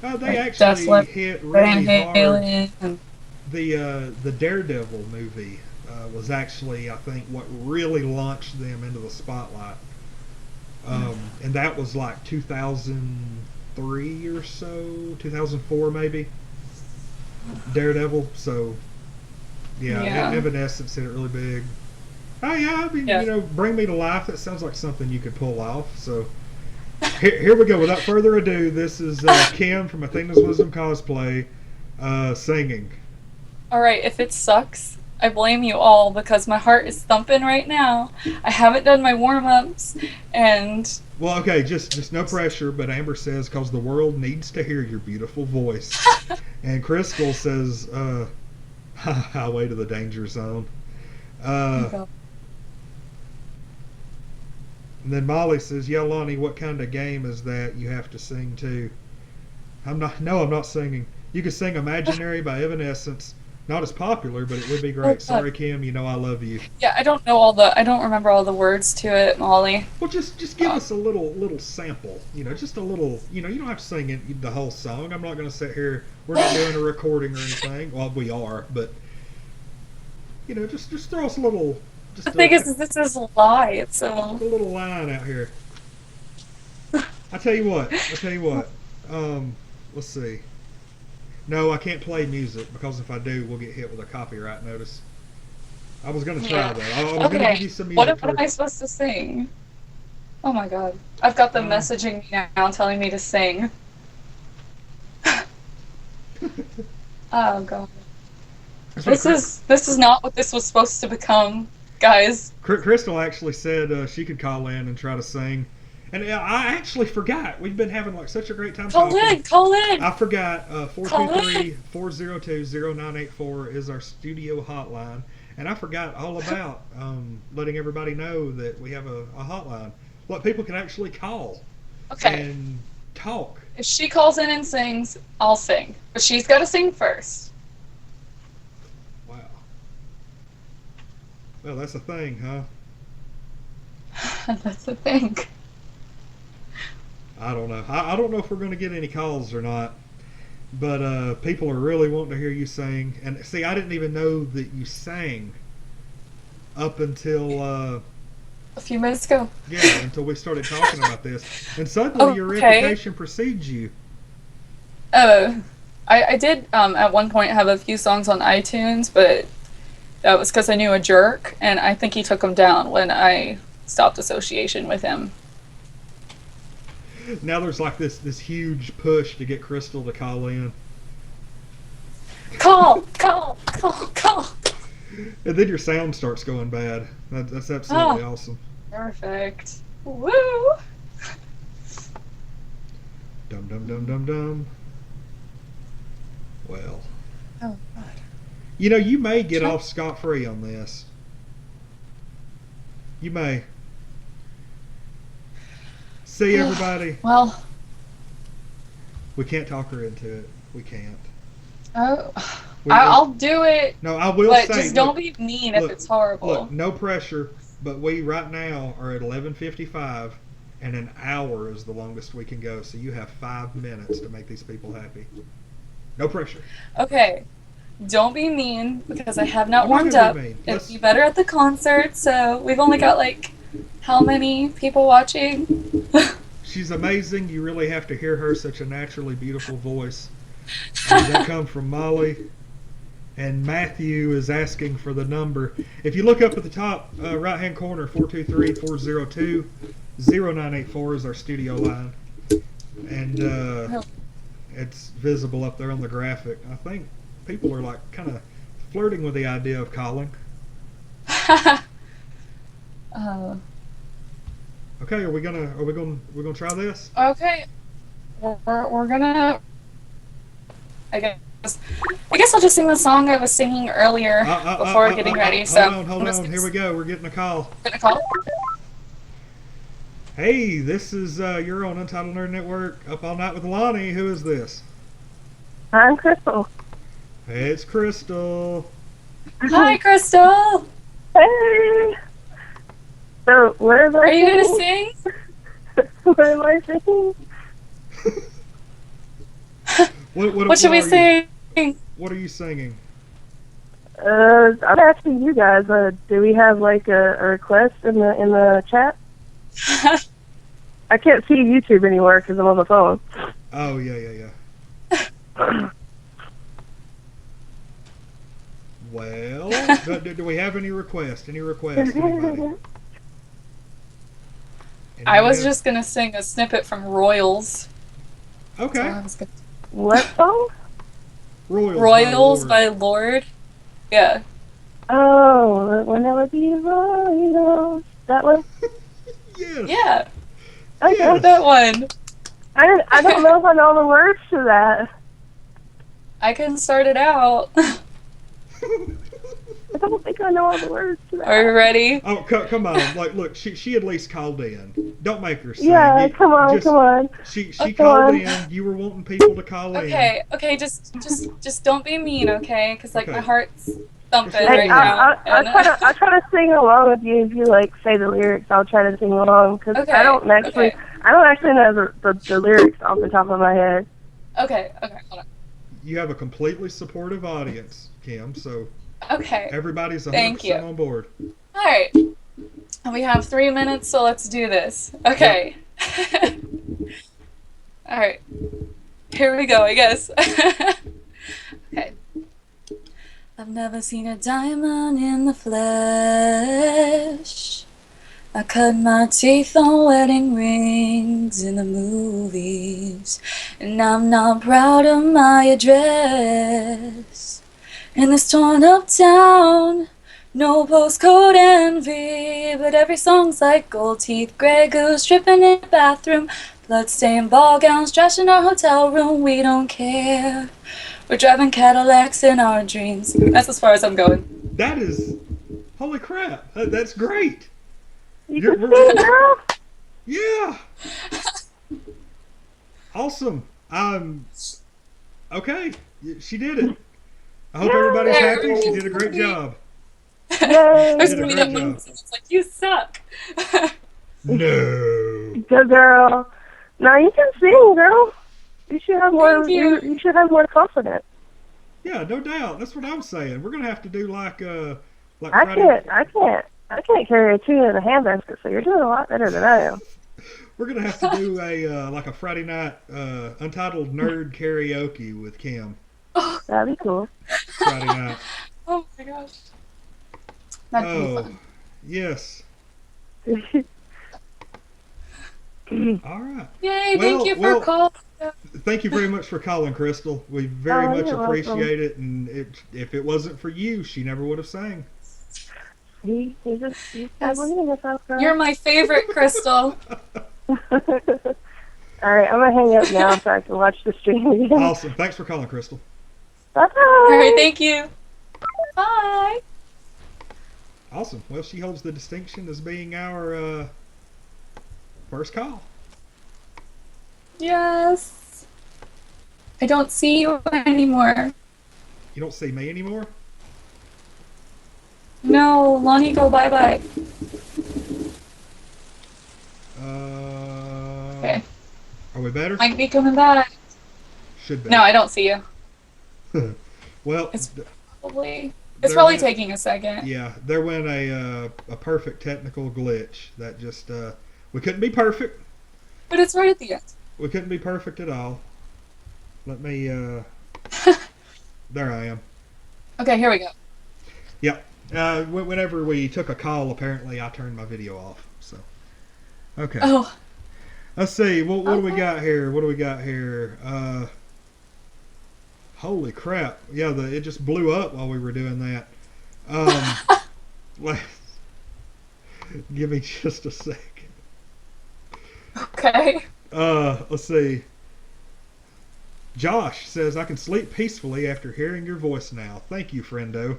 They like Def actually Leppard, hit Van really hard. Halen, and The Daredevil movie was actually, I think, what really launched them into the spotlight. And that was like 2003 or so, 2004 maybe. Daredevil. So yeah, yeah, Evanescence hit it really big. Oh yeah, I mean, yeah. Bring Me to Life. That sounds like something you could pull off. So here we go. Without further ado, this is Kim from Athena's Wisdom Cosplay singing. All right, if it sucks, I blame you all because my heart is thumping right now. I haven't done my warm ups, and Well, okay, just no pressure. But Amber says because the world needs to hear your beautiful voice, and Crystal says, "Highway to the danger zone." Uh, and then Molly says, "Yeah, Lonnie, what kind of game is that you have to sing to?" I'm not. No, I'm not singing. You could sing "Imaginary" by Evanescence. Not as popular, but it would be oh great. god, Sorry, Kim. You know I love you. yeah, I don't remember all the words to it, Molly. Well, just give us a little sample. Just a little. You don't have to sing the whole song. I'm not going to sit here. We're not doing a recording or anything. Well, we are, but just throw us a little. The Just thing is this is live, so a little line out here. I tell you what. Let's see. No, I can't play music because if I do, we'll get hit with a copyright notice. I was gonna try yeah. though. I was gonna give Okay, you some what music am I first. supposed to sing? Oh my god, I've got them Um, messaging me now telling me to sing. Oh god. so This is not what this was supposed to become, guys. Crystal actually said she could call in and try to sing, and I actually forgot. We've been having like such a great time Call talking. in, call in, I forgot. Four two call in. three 402 0984 is our studio hotline, and I forgot all about letting everybody know that we have a hotline. What people can actually call Okay, and talk. if she calls in and sings, I'll sing. But she's got to sing first. Wow. Well, that's a thing, huh? That's the thing. I don't know. I don't know if we're going to get any calls or not. But people are really wanting to hear you sing. And see, I didn't even know that you sang up until A few minutes ago. yeah, until we started talking about this. And suddenly Oh, your okay. reputation precedes you. Uh, I did at one point have a few songs on iTunes, but that was because I knew a jerk, and I think he took them down when I stopped association with him. Now there's like this huge push to get Crystal to call in. Call, call, call, call. And then your sound starts going bad. That's absolutely Oh, awesome. perfect. Woo! Dum dum dum dum dum. Well, Oh God. you may get off scot free on this. You may. See everybody. Well, We can't talk her into it. We can't. oh, We, I'll do it, no, I will but say. just Look, don't be mean if look, it's horrible. look. No pressure. But we right now are at 11:55, and an hour is the longest we can go. So you have 5 minutes to make these people happy. No pressure. Okay, don't be mean because I have not I'm not warmed gonna up. be mean. It'll be better at the concert. So we've only got like how many people watching? She's amazing. You really have to hear her. Such a naturally beautiful voice. That come from Molly. And Matthew is asking for the number. If you look up at the top right hand corner, 423-402-0984 is our studio line. And it's visible up there on the graphic. I think people are like kind of flirting with the idea of calling. uh, Okay, we're gonna try this? okay, we're gonna. I guess I guess I'll just sing the song I was singing earlier before getting ready. Hold on. Here we go. We're getting a call. Gonna call. Hey, this is you're on Untitled Nerd Network. Up All Night with Lonnie. Who is this? I'm Crystal. Hey, it's Crystal. Hi, Crystal. Hey. So, what am I Are you gonna singing? sing? What am I singing? What should we sing? What are you singing? I'm asking you guys. Do we have like a request in the chat? I can't see YouTube anymore because I'm on the phone. Oh yeah. Well, do we have any requests? Any requests? Anybody? I was just gonna sing a snippet from Royals. Okay. What song? Royals by Lord. Yeah. Oh, when I would be Royals. That one? Yes. Yeah. Okay. Yes. That one. I don't know if I know the words to that. I can start it out. I don't think I know all the words to that. Are you ready? Oh, come on! Like, look, she at least called in. Don't make her sing. Yeah, come on. She called in. You were wanting people to call in. Okay, just don't be mean, okay? Because like Okay. my heart's thumping Hey, right now. I'll try to sing along with you if you like say the lyrics. I'll try to sing along because Okay, I don't actually know the lyrics off the top of my head. Okay, hold on. You have a completely supportive audience, Kim. So Okay. everybody's Thank 100% you. on board. All right. We have 3 minutes, so let's do this. Okay. All right. Here we go, I guess. Okay. I've never seen a diamond in the flesh. I cut my teeth on wedding rings in the movies, and I'm not proud of my address. In this torn up town, no postcode envy, but every song's like gold teeth, Grey Goose dripping in the bathroom, bloodstained ball gowns, trash in our hotel room. We don't care. We're driving Cadillacs in our dreams. That's as far as I'm going. That is, holy crap! That's great. You can sing, girl. Yeah. Awesome. Okay. She did it. I hope everybody's happy. She did a great job. Yay. There's did a gonna be great that one job. scene that's like, you suck. No. Good girl. Now you can sing, girl. You should have more. Thank you. You should have more confidence. Yeah, no doubt. That's what I'm saying. We're gonna have to do like I Friday. can't carry a tune in a handbasket. So you're doing a lot better than I am. We're gonna have to do a like a Friday night Untitled Nerd Karaoke with Kim. That'd be cool. Friday night. Oh my gosh. That'd be Oh, fun. yes. All right. Yay, Well, thank you for calling. Thank you very much for calling, Crystal. We very much you're appreciate it. And if it wasn't for you, she never would have sang. He's believing himself, girl. You're my favorite, Crystal. All right, I'm gonna hang up now so I can watch the stream again. Awesome. Thanks for calling, Crystal. Bye. All right, thank you. Bye. Awesome. Well, she holds the distinction as being our first call. Yes. I don't see you anymore. You don't see me anymore? No, Lonnie, go bye-bye. Okay. Are we better? Might be coming back. Should be. No, I don't see you. Well, It's probably There went- taking a second. yeah, there went a perfect technical glitch that just we couldn't be perfect. But it's right at the end. We couldn't be perfect at all. Let me there I am. Okay, here we go. Yep. Whenever we took a call, apparently I turned my video off. So, okay. Oh, Let's see. What do we got here? What do we got here? Holy crap! Yeah, it just blew up while we were doing that. Give me just a second. okay. Let's see. Josh says, I can sleep peacefully after hearing your voice now. Thank you, friendo.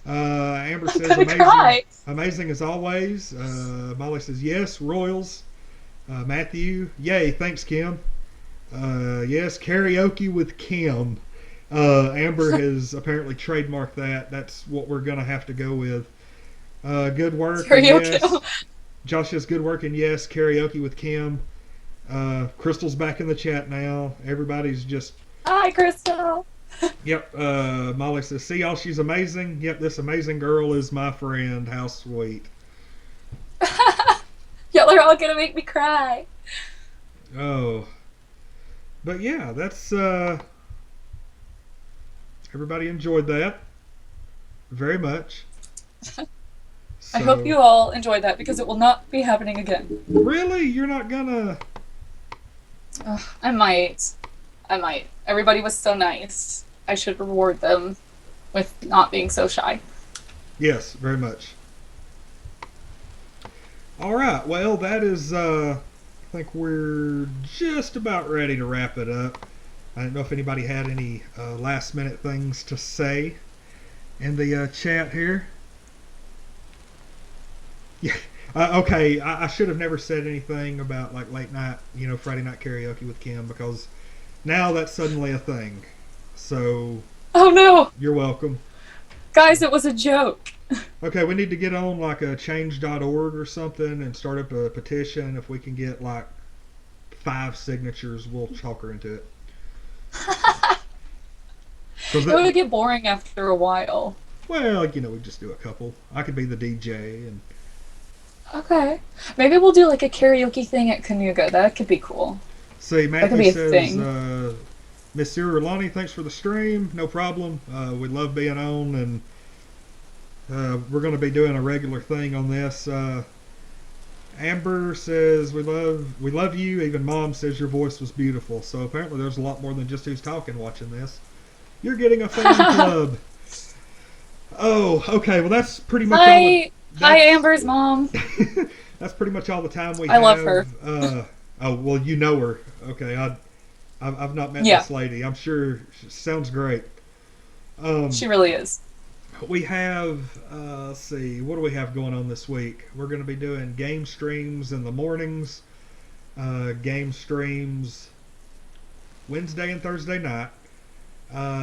Amber I'm says, gonna amazing. cry. Amazing as always. Molly says, yes, Royals. Matthew, yay, thanks, Kim. Yes, karaoke with Kim. Amber has apparently trademarked that. That's what we're going to have to go with. Good work, and yes. Karaoke. Josh says, good work, and yes, karaoke with Kim. Crystal's back in the chat now. Everybody's just... Hi, Crystal. Yep. Molly says, see y'all, she's amazing. Yep, this amazing girl is my friend. How sweet. Y'all are all gonna make me cry. Oh. But yeah, that's... everybody enjoyed that. Very much. I hope you all enjoyed that because it will not be happening again. Really? You're not gonna... I might. Everybody was so nice. I should reward them with not being so shy. Yes, very much. All right. Well, that is... I think we're just about ready to wrap it up. I don't know if anybody had any last minute things to say in the chat here. Yeah. Okay, I should have never said anything about like late night, Friday night karaoke with Kim, because now that's suddenly a thing. So. Oh no! You're welcome. Guys, it was a joke. Okay, we need to get on like a change.org or something and start up a petition. If we can get like 5 signatures, we'll chalk her into it. It would get boring after a while. Well, we just do a couple. I could be the DJ and... Okay. Maybe we'll do like a karaoke thing at Canuga. That could be cool. See, Matthew says, Miss Sarah Lonnie, thanks for the stream. No problem. We love being on, and we're going to be doing a regular thing on this. Amber says, we love you. Even Mom says your voice was beautiful. So apparently there's a lot more than just who's talking watching this. You're getting a fan club. Oh, okay. Well, that's pretty much all. Hi, Amber's mom. That's pretty much all the time we have. I love her. Oh, well, you know her. Okay, I've not met this lady. I'm sure she sounds great. She really is. We have, let's see, what do we have going on this week? We're going to be doing game streams in the mornings, game streams Wednesday and Thursday night.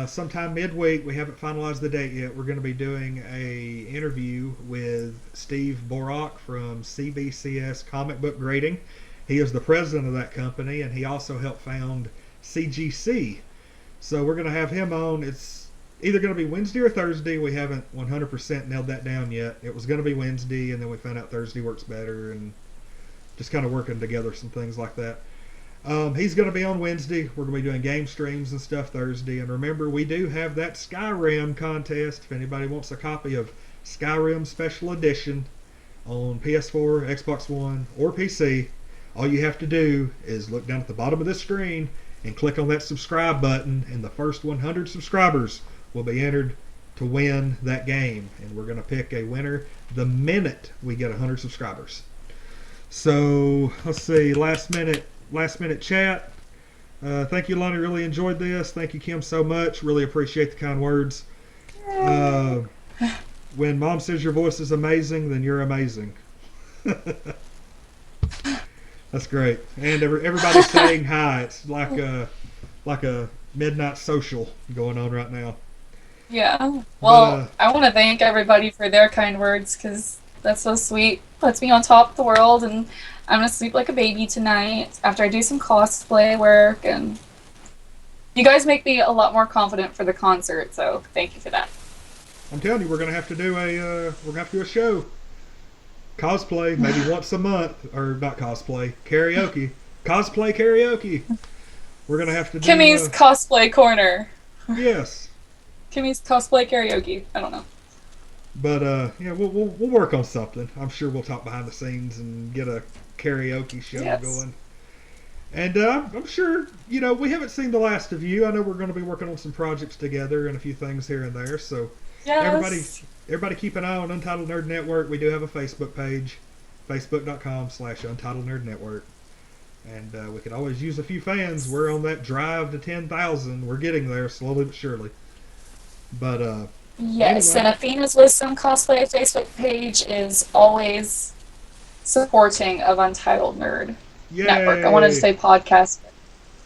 Sometime midweek, we haven't finalized the date yet, we're going to be doing a interview with Steve Borak from CBCS Comic Book Grading. He is the president of that company, and he also helped found CGC. So we're going to have him on. It's either going to be Wednesday or Thursday. We haven't 100% nailed that down yet. It was going to be Wednesday, and then we found out Thursday works better, and just kind of working together some things like that. He's going to be on Wednesday. We're going to be doing game streams and stuff Thursday. And remember, we do have that Skyrim contest. If anybody wants a copy of Skyrim Special Edition on PS4, Xbox One, or PC, all you have to do is look down at the bottom of this screen and click on that subscribe button, and the first 100 subscribers will be entered to win that game. And we're going to pick a winner the minute we get 100 subscribers. So, let's see, last minute chat. Thank you, Lonnie. Really enjoyed this. Thank you, Kim, so much. Really appreciate the kind words. When Mom says your voice is amazing, then you're amazing. That's great. And everybody's saying hi. It's like a midnight social going on right now. Yeah. Well, I want to thank everybody for their kind words, because that's so sweet. Puts me on top of the world, and I'm going to sleep like a baby tonight after I do some cosplay work, and you guys make me a lot more confident for the concert, so thank you for that. I'm telling you, we're going to have to do a show. Cosplay, maybe once a month, or not cosplay, karaoke. Cosplay karaoke. We're going to have to do Kimmy's cosplay corner. Yes. Kimmy's cosplay karaoke. I don't know. But yeah, we'll work on something. I'm sure we'll talk behind the scenes and get a karaoke show going. And I'm sure, we haven't seen the last of you. I know we're going to be working on some projects together and a few things here and there. So everybody keep an eye on Untitled Nerd Network. We do have a Facebook page, facebook.com/Untitled Nerd Network. And we could always use a few fans. We're on that drive to 10,000. We're getting there slowly but surely. But Yes, anyway. and Athena's Wisdom Cosplay Facebook page is always supporting of Untitled Nerd Network. I wanted to Yay! say podcast.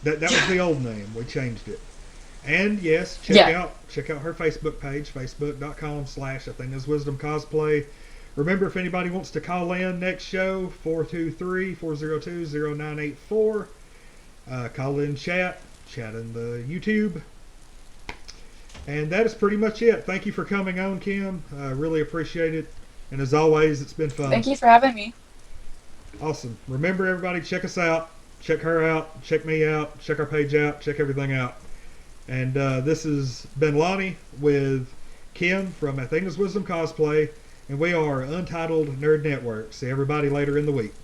That was the old name. We changed it. And yes, check Yeah. out her Facebook page, facebook.com/Athena's Wisdom Cosplay. Remember, if anybody wants to call in next show, 423-402-0984. Call in chat in the YouTube. And that is pretty much it. Thank you for coming on, Kim. I really appreciate it. And as always, it's been fun. Thank you for having me. Awesome. Remember, everybody, check us out. Check her out. Check me out. Check our page out. Check everything out. And this has been Lonnie with Kim from Athena's Wisdom Cosplay. And we are Untitled Nerd Network. See everybody later in the week.